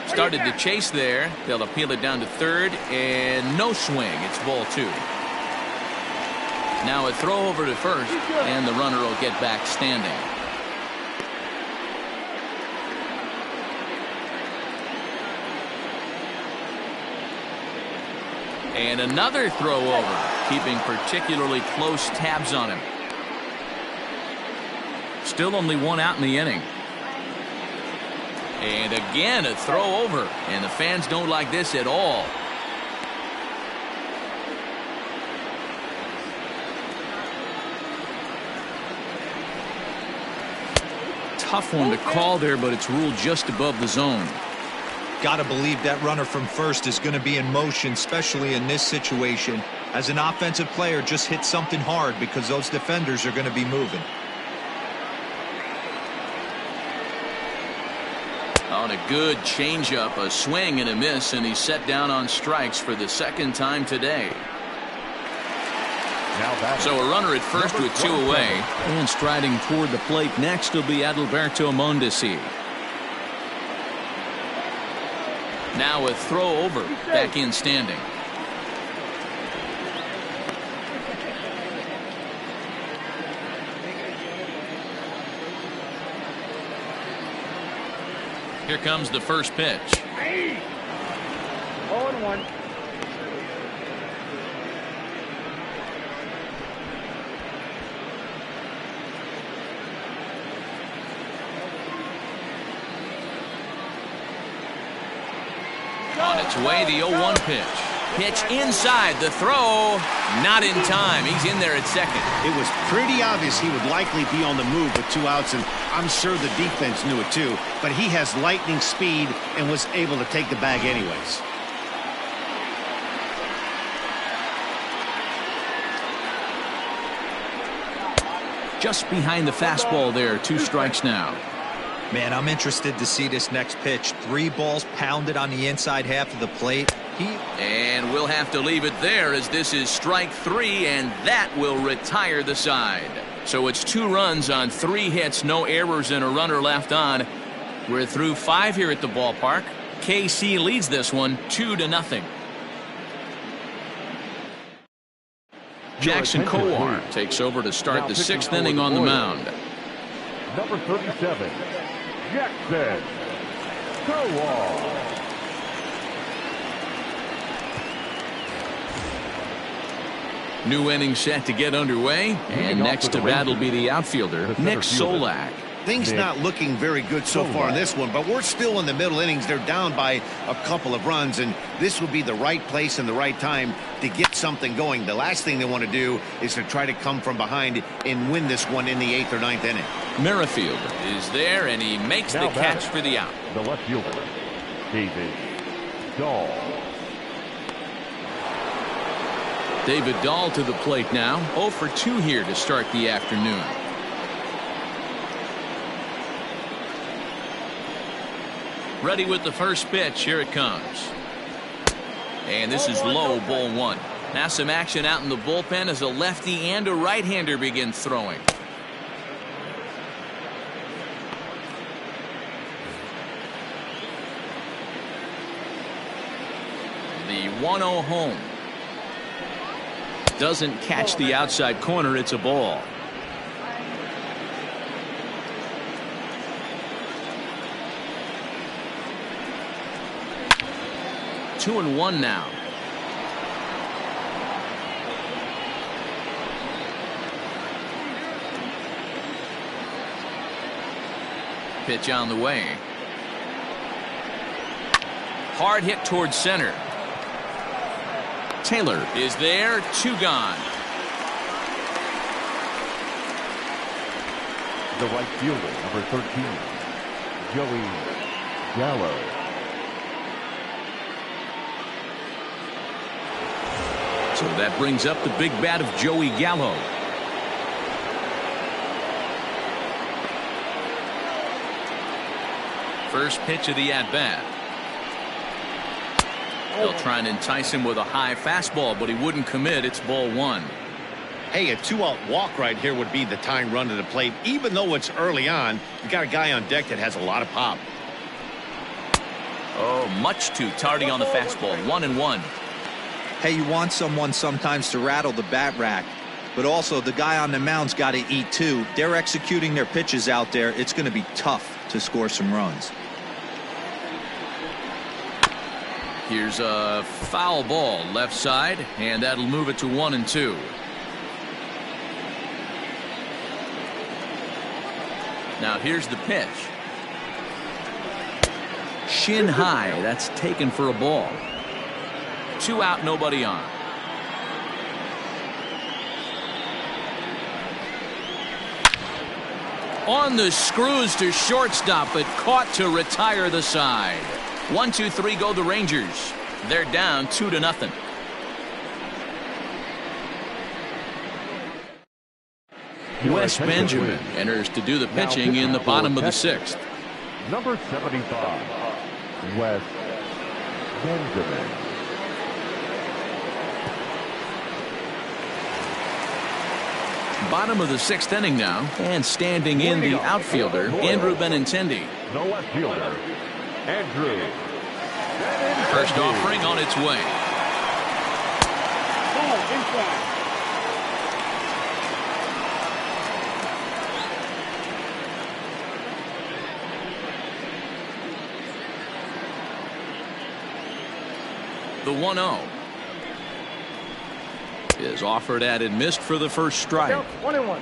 Started to chase there. They'll appeal it down to third, and no swing. It's ball 2. Now a throw over to first, and the runner will get back standing. And another throw over, keeping particularly close tabs on him. Still only 1 out in the inning. And again a throw over, and the fans don't like this at all. Tough one to call there, but it's ruled just above the zone. Gotta believe that runner from first is going to be in motion, especially in this situation. As an offensive player, just hit something hard because those defenders are going to be moving. On a good changeup, a swing and a miss, and he's set down on strikes for the second time today. So a runner at first with 2 away. And striding toward the plate next will be Adalberto Mondesi. Now a throw over, back in standing. Here comes the first pitch. 0-1. On its way, the 0-1 pitch. Pitch inside, the throw, not in time. He's in there at second. It was pretty obvious he would likely be on the move with 2 outs, and I'm sure the defense knew it too, but he has lightning speed and was able to take the bag anyways. Just behind the fastball there, 2 strikes now. Man, I'm interested to see this next pitch. 3 balls pounded on the inside half of the plate. And we'll have to leave it there, as this is strike 3, and that will retire the side. So it's 2 runs on 3 hits, no errors, and a runner left on. We're through 5 here at the ballpark. KC leads this one 2-0. Jackson Kowar takes over to start the 6th inning on the mound. Number 37, Jackson Kowar. New inning set to get underway, and next to bat will be the outfielder, Nick Solak. Things not looking very good so far in this one, but we're still in the middle innings. They're down by a couple of runs, and this would be the right place and the right time to get something going. The last thing they want to do is to try to come from behind and win this one in the 8th or 9th inning. Merrifield is there, and he makes the catch for the out. The left fielder, David Dahl. David Dahl to the plate now. 0 for 2 here to start the afternoon. Ready with the first pitch. Here it comes. And this is low, ball 1. Now some action out in the bullpen as a lefty and a right-hander begin throwing. The 1-0 home. Doesn't catch the outside corner. It's a ball. Two and 1 now. Pitch on the way. Hard hit towards center. Taylor is there. 2 gone. The right fielder, number 13, Joey Gallo. So that brings up the big bat of Joey Gallo. First pitch of the at-bat. They'll try and entice him with a high fastball, but he wouldn't commit. It's ball one. Hey, a 2-out walk right here would be the tying run to the plate. Even though it's early on, you got a guy on deck that has a lot of pop. Oh, much too tardy on the fastball. 1-1. Hey, you want someone sometimes to rattle the bat rack, but also the guy on the mound's got to eat too. They're executing their pitches out there. It's going to be tough to score some runs. Here's a foul ball left side, and that'll move it to 1-2. Now here's the pitch. Shin high. That's taken for a ball. 2 out, nobody on. On the screws to shortstop, but caught to retire the side. 1-2-3 go the Rangers. They're down 2-0. Wes Benjamin enters to do the pitching in the bottom of the 6th. Number 75, Wes Benjamin. Bottom of the 6th inning now, and standing in the outfielder, Andrew Benintendi. The left fielder, Andrew. First offering on its way. Ball inside. The 1-0 is offered at and missed for the first strike. 1-1.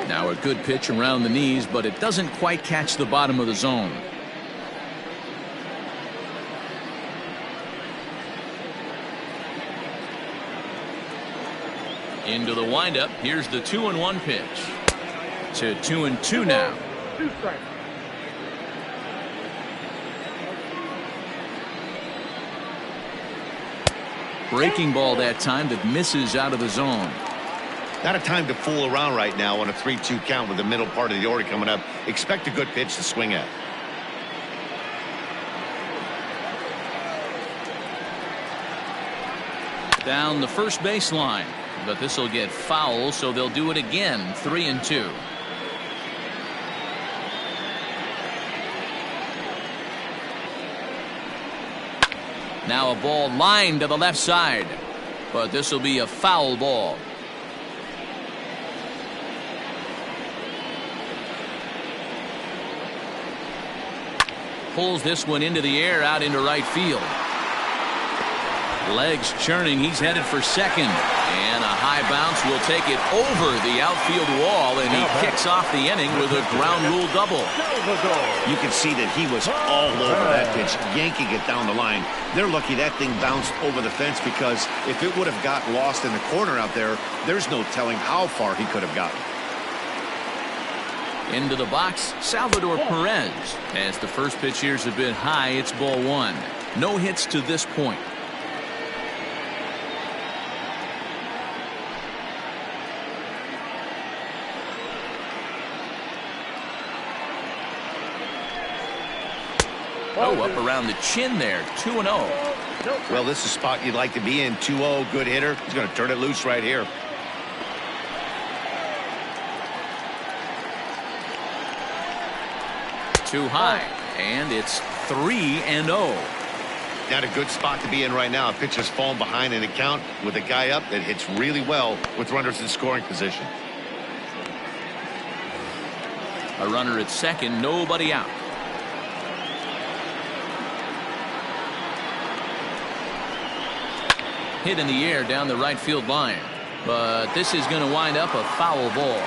Now a good pitch around the knees, but it doesn't quite catch the bottom of the zone. Into the windup. Here's the 2-1 pitch. To 2-2 now. 2 strikes. Breaking ball that time that misses out of the zone. Not a time to fool around right now on a 3-2 count with the middle part of the order coming up. Expect a good pitch to swing at. Down the first baseline, but this will get foul, so they'll do it again. 3-2. Now a ball lined to the left side, but this will be a foul ball. Pulls this one into the air out into right field. Legs churning. He's headed for second. And a high bounce will take it over the outfield wall, and he kicks off the inning with a ground rule double. You can see that he was all over that pitch, yanking it down the line. They're lucky that thing bounced over the fence, because if it would have got lost in the corner out there, there's no telling how far he could have gotten. Into the box, Salvador Perez. As the first pitch here's a bit high, it's ball one. No hits to this point. Oh, up around the chin there. 2-0. Well, this is a spot you'd like to be in. 2-0, good hitter. He's going to turn it loose right here. Too high, and it's 3-0. Not a good spot to be in right now. A pitcher's falling behind in a count with a guy up that hits really well with runners in scoring position. A runner at second, nobody out. Hit in the air down the right field line, but this is going to wind up a foul ball.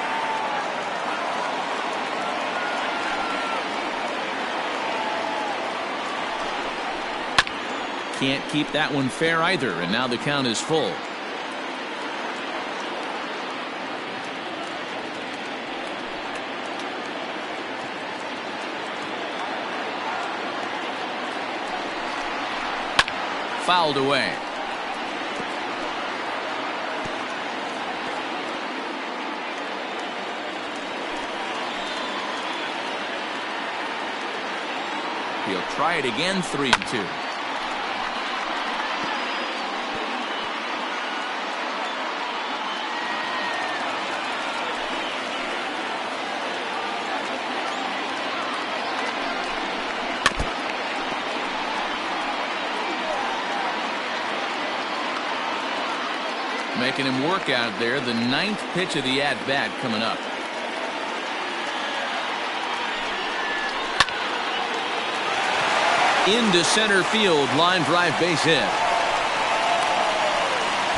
Can't keep that one fair either, and now the count is full. Fouled away. He'll try it again, 3-2. Making him work out there. The 9th pitch of the at-bat coming up. Into center field, line drive, base hit.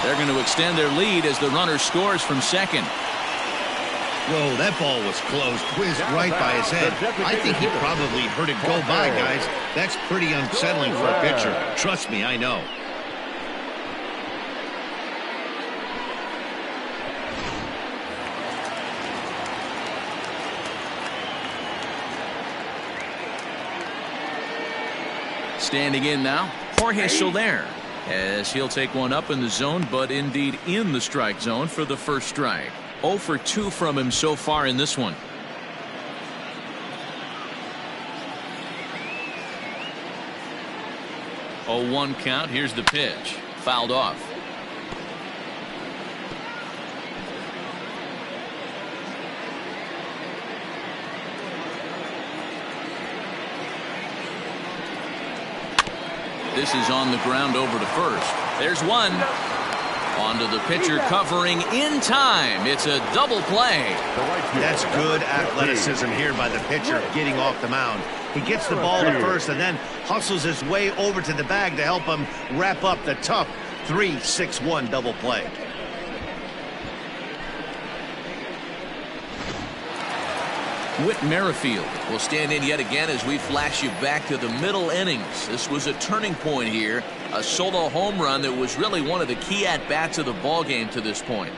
They're going to extend their lead as the runner scores from second. Whoa, that ball was close. Whizzed right by his head. I think he probably heard it go by, guys. That's pretty unsettling for a pitcher. Trust me, I know. Standing in now, Jorge Soler, as he'll take one up in the zone, but indeed in the strike zone for the first strike. 0 for 2 from him so far in this one. Oh, 1 count. Here's the pitch. Fouled off. This is on the ground over to first. There's one. Onto the pitcher, covering in time. It's a double play. That's good athleticism here by the pitcher getting off the mound. He gets the ball to first and then hustles his way over to the bag to help him wrap up the tough 3-6-1 double play. Whit Merrifield will stand in yet again as we flash you back to the middle innings. This was a turning point here, a solo home run that was really one of the key at-bats of the ball game to this point.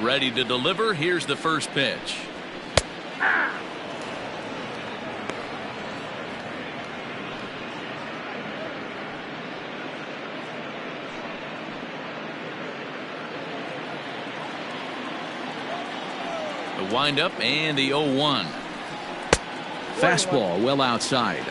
Ready to deliver. Here's the first pitch. The windup and the 0-1. Fastball well outside. And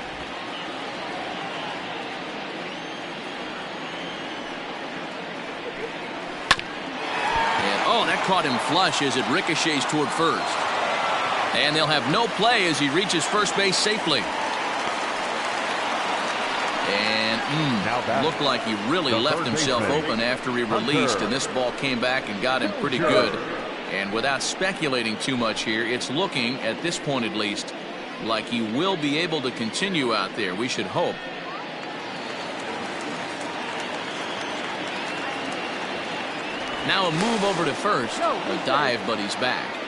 oh, that caught him flush as it ricochets toward first. And they'll have no play as he reaches first base safely. And looked like he really left himself open after he released, and this ball came back and got him pretty good. And without speculating too much here, it's looking, at this point at least, like he will be able to continue out there. We should hope. Now a move over to first. A dive, but he's back.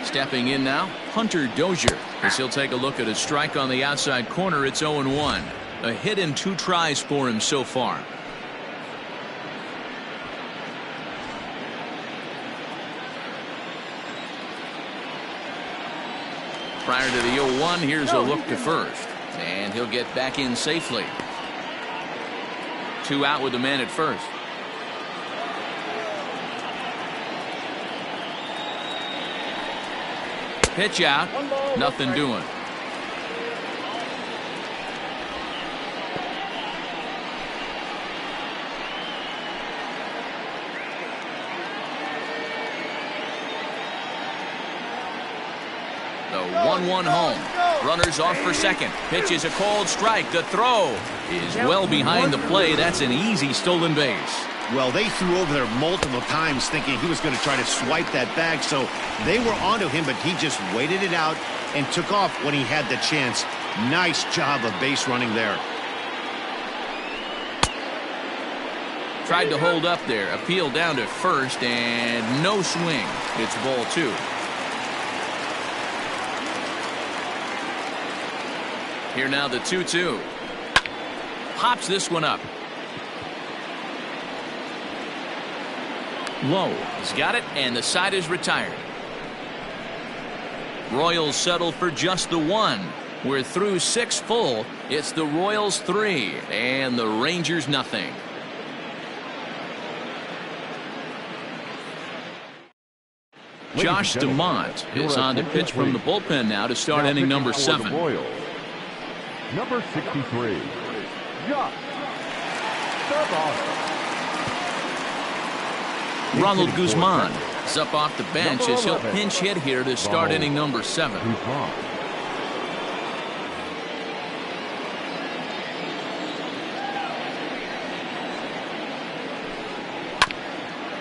Stepping in now, Hunter Dozier, as he'll take a look at a strike on the outside corner. It's 0-1. A hit in 2 tries for him so far. Prior to the 0-1, here's a look to first. And he'll get back in safely. 2 out with the man at first. Pitch out. Nothing doing. The 1-1 home. Runners off for second. Pitch is a cold strike. The throw is well behind the play. That's an easy stolen base. Well, they threw over there multiple times thinking he was going to try to swipe that bag, so they were onto him, but he just waited it out and took off when he had the chance. Nice job of base running there. Tried to hold up there. Appeal down to first, and no swing. It's ball 2. Here now the 2-2. Pops this one up. Low. He's got it, and the side is retired. Royals settle for just the 1. We're through 6 full. It's the Royals 3 and the Rangers nothing. Josh DeMont is on to pitch from the bullpen now to start inning number 7. Number 63, Josh DeMont. Ronald Guzman is up off the bench as he'll pinch hit here to start inning number 7.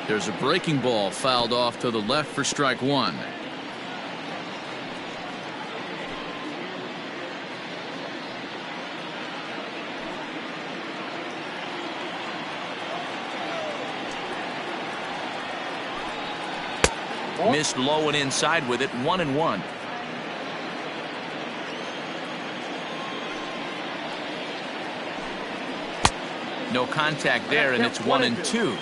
There's a breaking ball fouled off to the left for strike 1. Missed low and inside with it. 1-1. No contact there, and it's 1-2.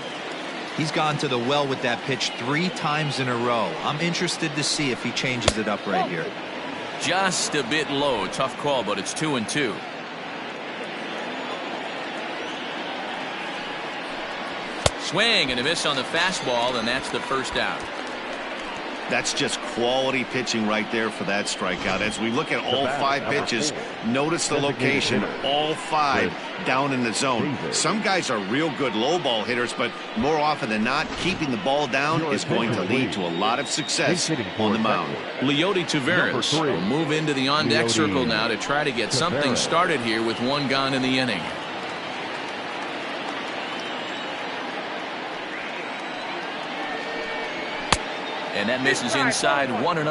He's gone to the well with that pitch 3 times in a row. I'm interested to see if he changes it up right here. Just a bit low. Tough call, but it's 2-2. Swing and a miss on the fastball, and that's the first out. That's just quality pitching right there for that strikeout. As we look at all 5 pitches, notice the location. All 5 down in the zone. Some guys are real good low ball hitters, but more often than not, keeping the ball down is going to lead to a lot of success on the mound. Leody Taveras will move into the on-deck circle now to try to get something started here with 1 gone in the inning. And that misses inside. 1-0.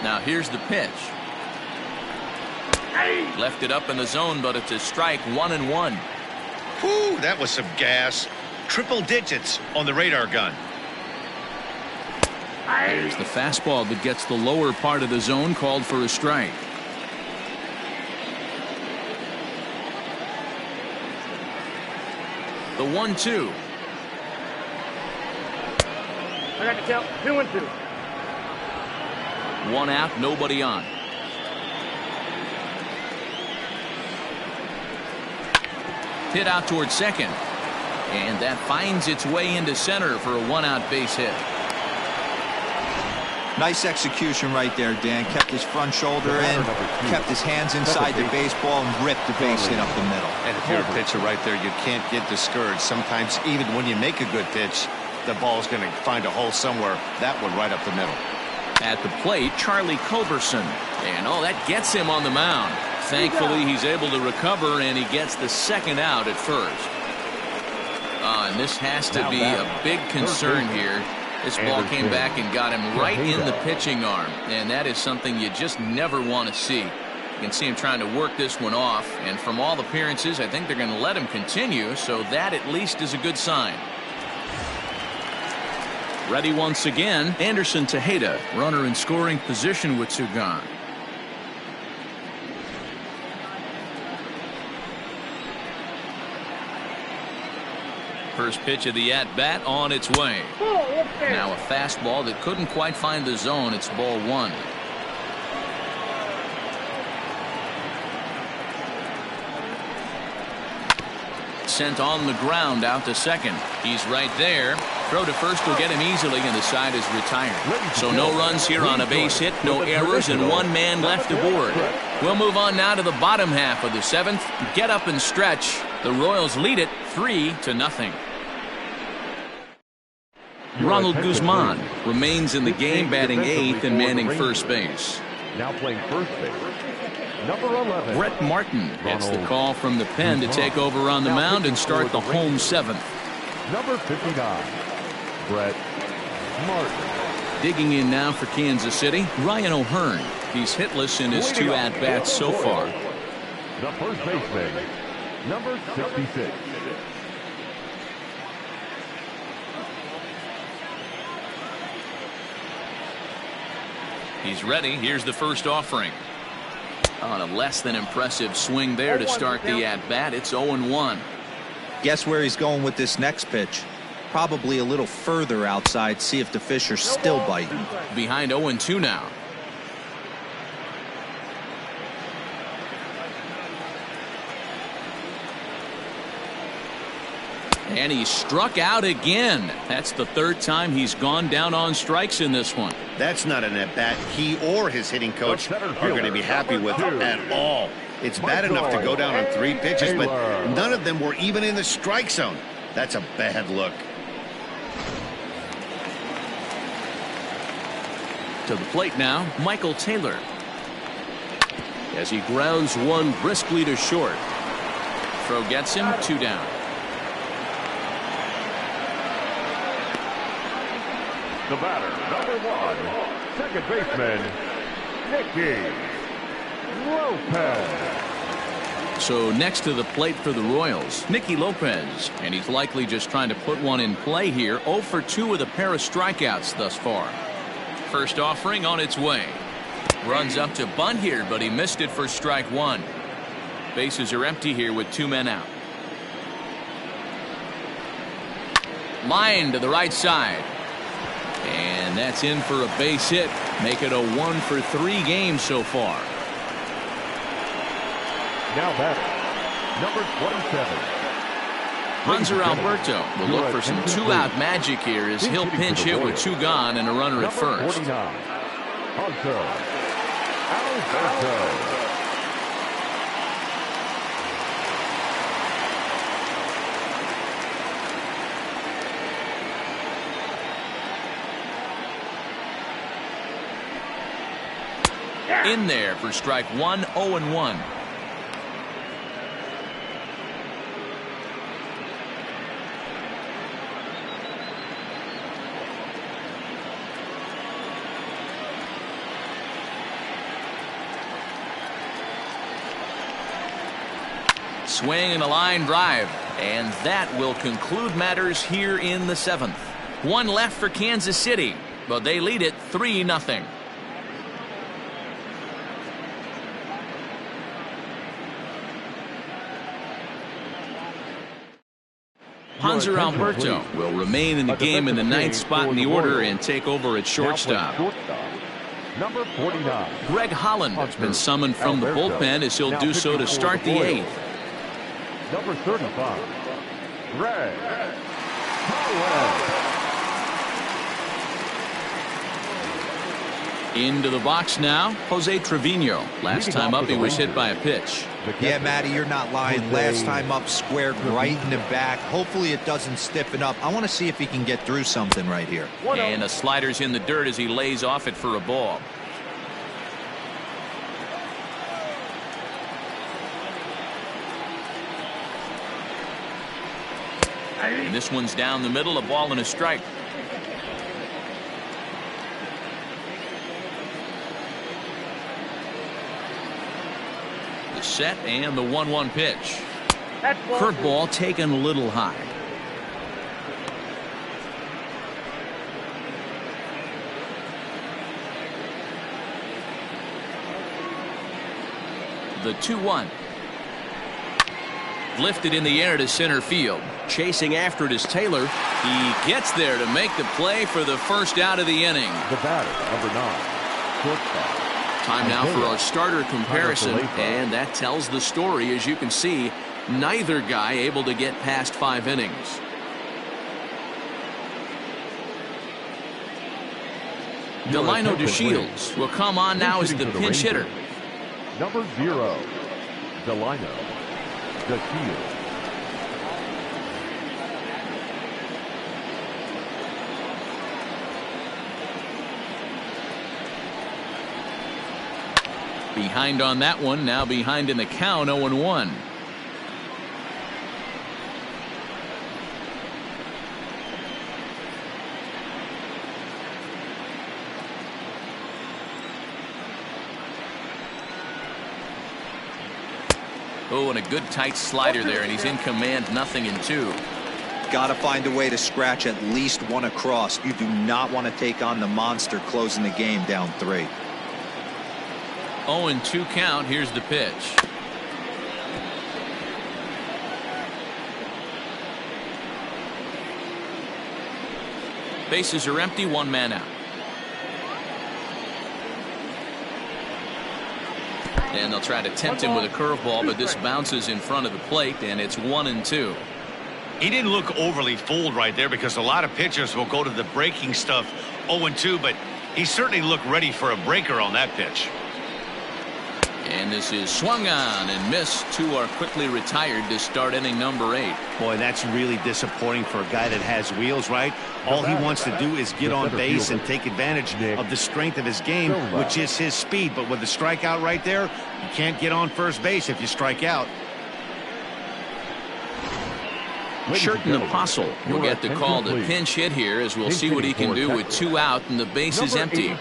Now here's the pitch. Left it up in the zone, but it's a strike. 1-1. Whew, that was some gas. Triple digits on the radar gun. There's the fastball that gets the lower part of the zone, called for a strike. The 1-2. I got the count. 2-2. 1 out, nobody on. Hit out towards second, and that finds its way into center for a 1-out base hit. Nice execution right there, Dan. Kept his front shoulder in, kept his hands inside the baseball, and ripped the base hit up the middle. And if you're a pitcher right there, you can't get discouraged. Sometimes even when you make a good pitch, the ball's going to find a hole somewhere. That one right up the middle. At the plate, Charlie Culberson. And that gets him on the mound. Thankfully, he's able to recover, and he gets the 2nd out at first. And this has to be a big concern here. This ball came back and got him right in the pitching arm, and that is something you just never want to see. You can see him trying to work this one off, and from all appearances, I think they're going to let him continue, so that at least is a good sign. Ready once again, Anderson Tejeda, runner in scoring position with 2 gone. First pitch of the at-bat on its way. Now a fastball that couldn't quite find the zone. It's ball 1. Sent on the ground out to second. He's right there. Throw to first will get him easily, and the side is retired. So no runs here on a base hit, no errors, and 1 man left aboard. We'll move on now to the bottom half of the 7th. Get up and stretch. The Royals lead it 3-0. Ronald Guzman remains in the game, batting 8th and manning first base. Now playing first base, number 11. Brett Martin gets the call from the pen to take over on the mound and start the home 7th. Number 59, Brett Martin. Digging in now for Kansas City, Ryan O'Hearn. He's hitless in his 2 at-bats so far. The first baseman, number 66. He's ready. Here's the first offering. On a less than impressive swing there to start the at-bat. It's 0-1. Guess where he's going with this next pitch? Probably a little further outside. See if the fish are still biting. Behind 0-2 now. And he struck out again. That's the third time he's gone down on strikes in this one. That's not an at-bat he or his hitting coach are going to be happy with at all. It's bad enough to go down on 3 pitches, but none of them were even in the strike zone. That's a bad look. To the plate now, Michael Taylor. As he grounds one briskly to short. Throw gets him, 2 down. The batter, number 1, second baseman, Nicky Lopez. So next to the plate for the Royals, Nicky Lopez. And he's likely just trying to put one in play here. 0 for 2 with a pair of strikeouts thus far. First offering on its way. Runs up to bunt here, but he missed it for strike 1. Bases are empty here with 2 men out. Line to the right side. And that's in for a base hit. Make it a 1 for 3 game so far. Now batting, number 27. Hanser Alberto will look for some 2-out magic here as he'll pinch hit with 2 gone and a runner at first. Number 49, Hanser Alberto. In there for strike 1, 0-1. Swing and a line drive, and that will conclude matters here in the 7th. 1 left for Kansas City, but they lead it 3-0. Hanser Alberto will remain in the game in the 9th spot in the order and take over at shortstop. Number 49. Greg Holland has been summoned from the bullpen as he'll do so to start the 8th. Number 35. Greg Holland. Into the box now, Jose Trevino. Last time up he was hit by a pitch. Yeah, Matty, you're not lying. Last time up, squared right in the back. Hopefully it doesn't stiffen up. I want to see if he can get through something right here. And a slider's in the dirt as he lays off it for a ball. And this one's down the middle, a ball and a strike. Set and the 1-1 pitch. Curveball taken a little high. The 2-1. Lifted in the air to center field. Chasing after it is Taylor. He gets there to make the play for the first out of the inning. The batter, number 9, shortstop. Time now for our starter comparison, and that tells the story. As you can see, neither guy able to get past 5 innings. Delino DeShields will come on now as the pinch hitter. Number 0, Delino DeShields. Behind on that one, now behind in the count, 0-1. Oh, and a good tight slider there, and he's in command, 0-2. Got to find a way to scratch at least one across. You do not want to take on the monster closing the game down 3. 0-2 count. Here's the pitch. Bases are empty, one man out. And they'll try to tempt him with a curveball, but this bounces in front of the plate, and it's 1-2. He didn't look overly fooled right there because a lot of pitchers will go to the breaking stuff 0-2, but he certainly looked ready for a breaker on that pitch. And this is swung on and missed. Two are quickly retired to start inning number 8. Boy, that's really disappointing for a guy that has wheels, right? All he wants to do is get on base and take advantage of the strength of his game, which is his speed. But with the strikeout right there, you can't get on first base if you strike out. Sherton Apostle will get the call to pinch hit here, as we'll see what he can do with 2 out and the base is empty.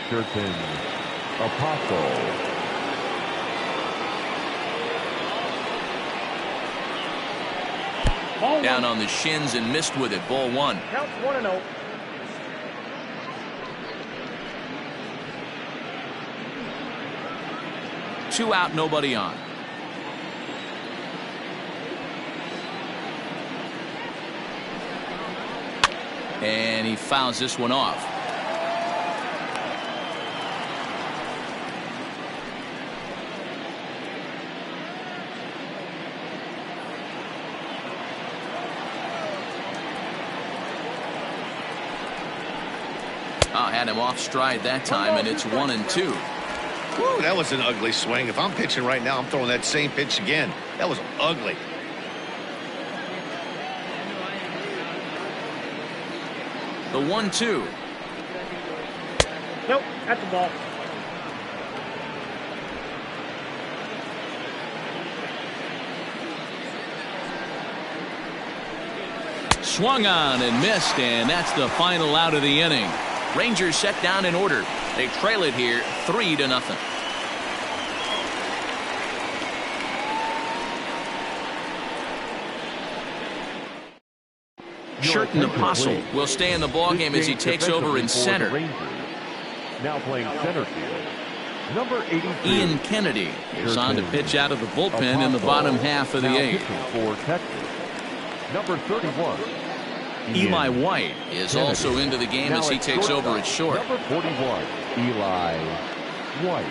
Sherton Apostle. Down on the shins and missed with it. Ball 1. Counts 1-0. Two out, nobody on. And he fouls this one off. Had him off stride that time, and it's 1-2. Woo, that was an ugly swing. If I'm pitching right now, I'm throwing that same pitch again. That was ugly. The 1-2. Nope, that's the ball. Swung on and missed, and that's the final out of the inning. Rangers set down in order. They trail it here 3-0. Sherton Apostle will stay in the ballgame as he takes over in center. Now playing center field, number 83. Ian Kennedy is on to pitch out of the bullpen in the bottom half of the 8th. For Texas, number 31. Eli White is also into the game as he takes over at short. Number 41, Eli White.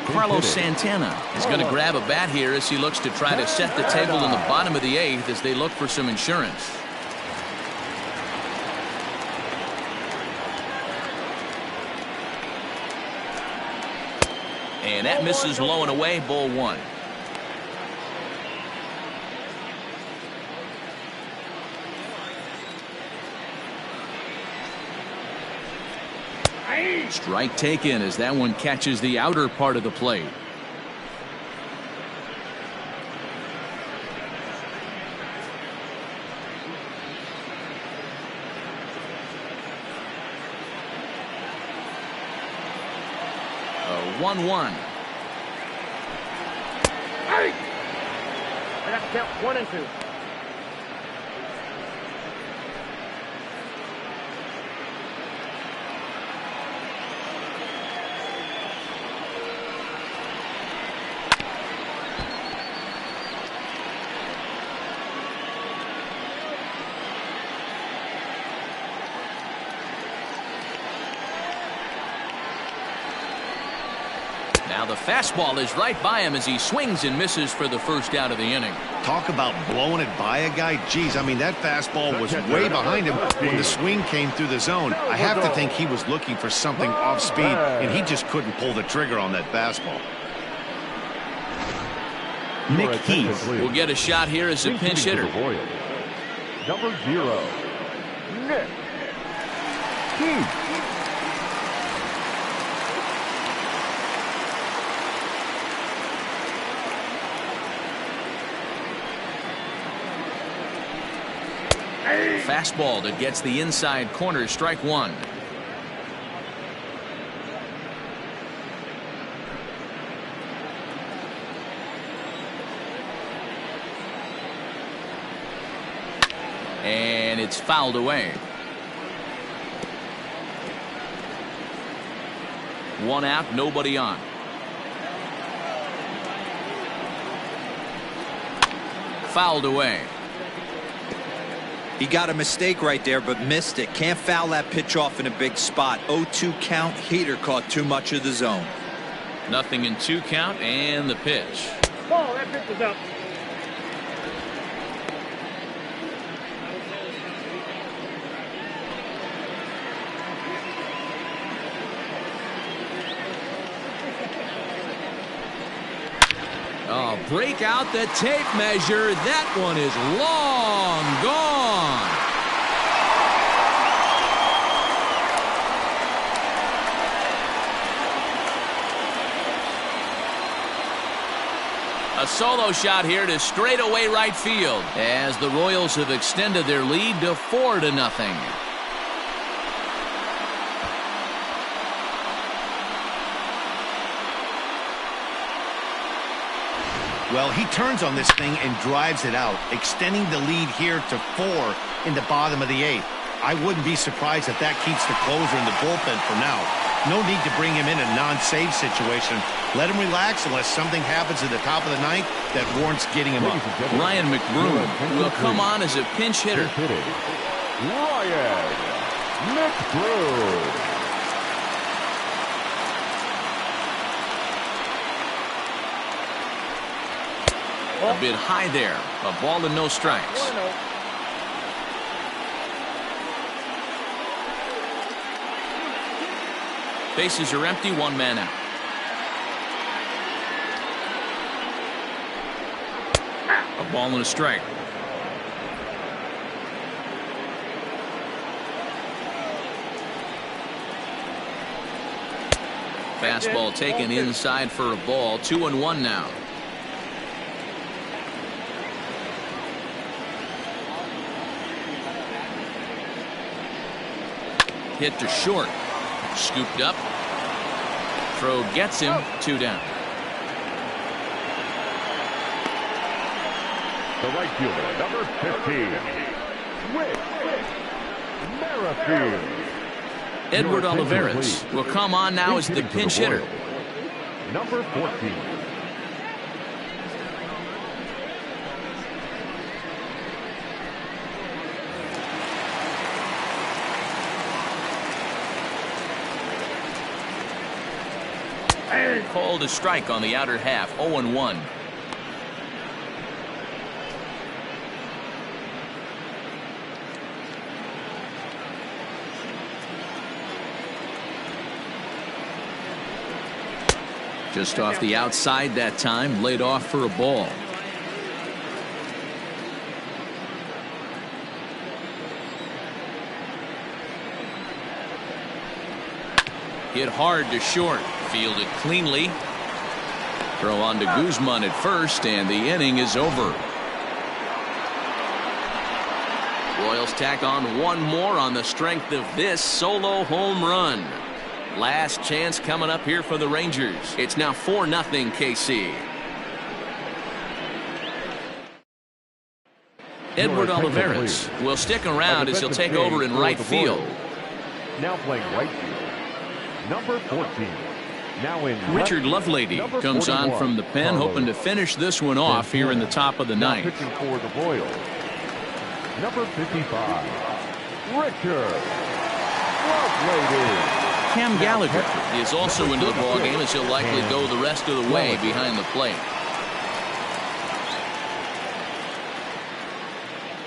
Carlos Santana is going to grab a bat here as he looks to try to set the table in the bottom of the 8th as they look for some insurance. And that misses low and away. Ball 1. Strike taken as that one catches the outer part of the plate. A 1-1. I got to count 1-2. Now the fastball is right by him as he swings and misses for the first out of the inning. Talk about blowing it by a guy. Geez, I mean, that fastball was way behind him when the swing came through the zone. I have to think he was looking for something off speed, and he just couldn't pull the trigger on that fastball. Nick Heath will get a shot here as a pinch hitter. Number 0, Nick Heath. Fastball that gets the inside corner. Strike 1. And it's fouled away. 1 out, nobody on. Fouled away. He got a mistake right there, but missed it. Can't foul that pitch off in a big spot. 0-2 count. Heater caught too much of the zone. Nothing in 2 count, and the pitch. Ball, that pitch is up. Oh, break out the tape measure. That one is long gone. A solo shot here to straightaway right field as the Royals have extended their lead to 4-0. Well, he turns on this thing and drives it out, extending the lead here to 4 in the bottom of the 8th. I wouldn't be surprised if that keeps the closer in the bullpen for now. No need to bring him in a non-save situation. Let him relax unless something happens at the top of the 9th that warrants getting him up. Ryan McBroom will come on as a pinch hitter. Ryan McBroom. A bit high there. A ball and no strikes. Bases are empty, 1 man out. A ball and a strike. Fastball taken inside for a ball. 2-1 now. Hit to short. Scooped up. Throw gets him. 2 down. The right fielder, number 15, Rick Merrifield. Edward Olivares will come on now as the pinch hitter. Number 14. Called a strike on the outer half. 0-1. Just off the outside that time, laid off for a ball. Hit hard to short. Fielded cleanly. Throw on to Guzman at first, and the inning is over. Royals tack on 1 more on the strength of this solo home run. Last chance coming up here for the Rangers. It's now 4-0 KC. Edward Olivares will stick around as he'll take over in right field. Now playing right field, number 14. Now in Richard Lovelady comes on from the pen, hoping to finish this one off here in the top of the 9th. Pitching for the Royals, number 55, Richard Lovelady. Cam Gallagher is also into the ballgame as he'll likely go the rest of the way behind the plate.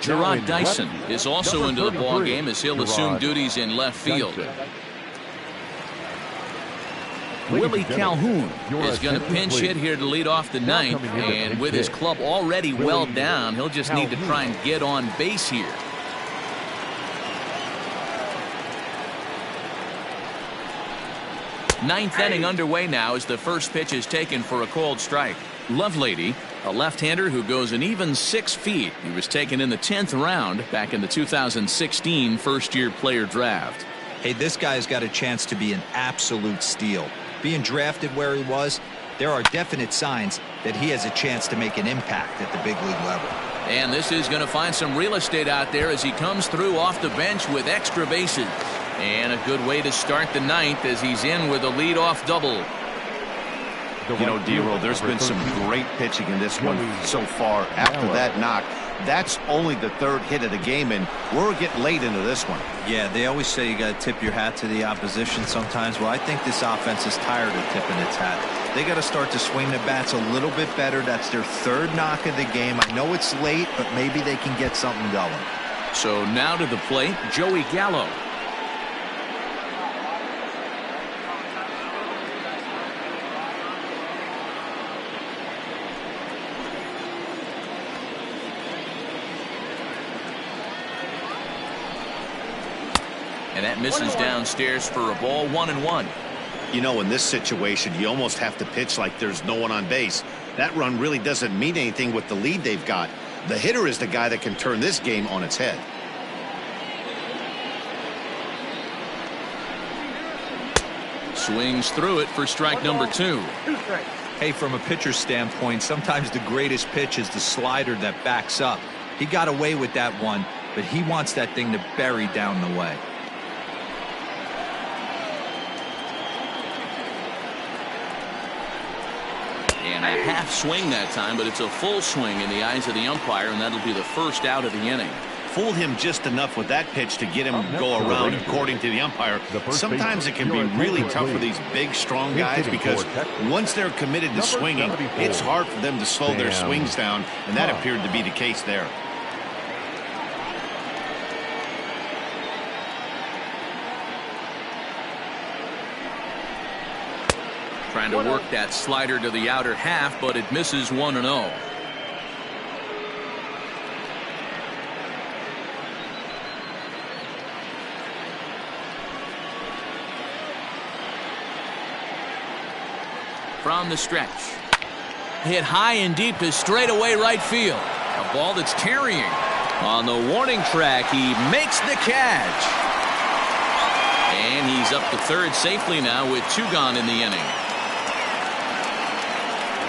Gerard Dyson is also into the ballgame as he'll assume duties in left field. Willie Calhoun is going to pinch hit here to lead off the 9th, and with his club already well down, he'll just need to try and get on base here. Ninth inning underway now as the first pitch is taken for a called strike. Lovelady, a left-hander who goes an even 6 feet. He was taken in the 10th round back in the 2016 first-year player draft. Hey, this guy's got a chance to be an absolute steal. Being drafted where he was, there are definite signs that he has a chance to make an impact at the big league level. And this is going to find some real estate out there as he comes through off the bench with extra bases. And a good way to start the ninth as he's in with a leadoff double. You know, D-Roll, there's been some great pitching in this one so far. After that knock, that's only the third hit of the game, and we're getting late into this one. Yeah, they always say you got to tip your hat to the opposition sometimes. Well, I think this offense is tired of tipping its hat. They got to start to swing the bats a little bit better. That's their third knock of the game. I know it's late, but maybe they can get something going. So now to the plate, Joey Gallo. And that misses downstairs for a ball, 1-1. You know, in this situation, you almost have to pitch like there's no one on base. That run really doesn't mean anything with the lead they've got. The hitter is the guy that can turn this game on its head. Swings through it for strike number 2. Hey, from a pitcher's standpoint, sometimes the greatest pitch is the slider that backs up. He got away with that one, but he wants that thing to bury down the way. And a half swing that time, but it's a full swing in the eyes of the umpire, and that'll be the first out of the inning. Fooled him just enough with that pitch to get him to go around, according to the umpire. Sometimes it can be really tough for these big, strong guys because once they're committed to swinging, it's hard for them to slow their swings down, and that appeared to be the case there. Trying to work that slider to the outer half, but it misses 1-0. From the stretch. Hit high and deep to straightaway right field. A ball that's carrying. On the warning track, he makes the catch. And he's up to third safely now with 2 gone in the inning.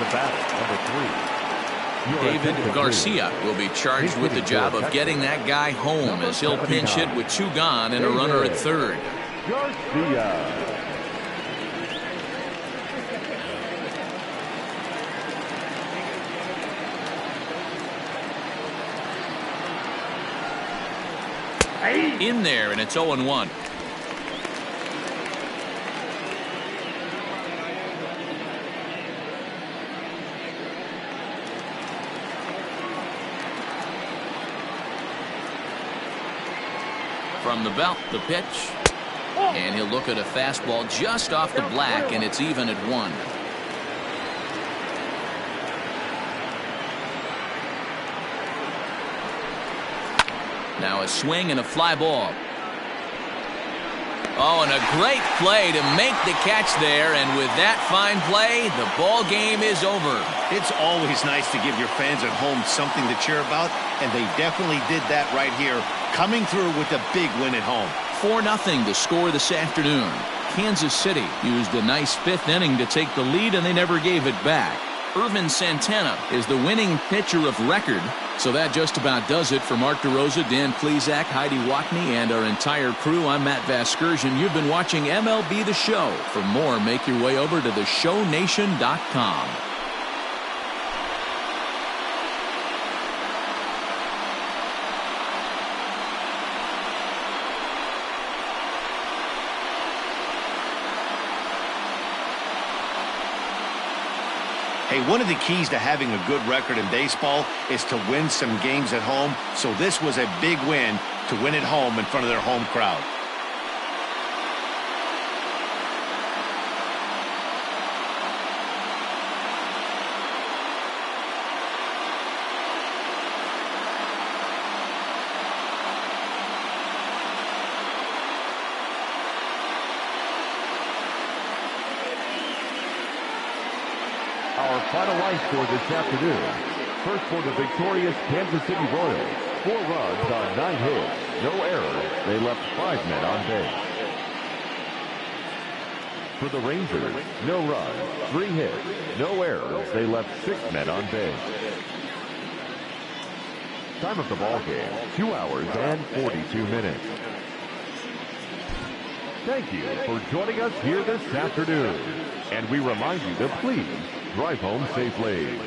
The batter, number 3. David Garcia will be charged with the job of getting that guy home as he'll pinch hit with 2 gone and a runner at third. Garcia. In there, and it's 0-1. From the belt, the pitch. And he'll look at a fastball just off the black, and it's even at 1. Now a swing and a fly ball. Oh, and a great play to make the catch there, and with that fine play, the ball game is over. It's always nice to give your fans at home something to cheer about, and they definitely did that right here, coming through with a big win at home. 4-0 to score this afternoon. Kansas City used a nice 5th inning to take the lead, and they never gave it back. Irvin Santana is the winning pitcher of record. So that just about does it for Mark DeRosa, Dan Plesac, Heidi Watney, and our entire crew. I'm Matt Vasgersian. You've been watching MLB The Show. For more, make your way over to theshownation.com. Hey, one of the keys to having a good record in baseball is to win some games at home. So this was a big win to win at home in front of their home crowd. Our final line score this afternoon. First for the victorious Kansas City Royals. 4 runs on 9 hits. No errors. They left 5 men on base. For the Rangers, no runs, 3 hits. No errors. They left 6 men on base. Time of the ball game, 2 hours and 42 minutes. Thank you for joining us here this afternoon. And we remind you to please drive home safely.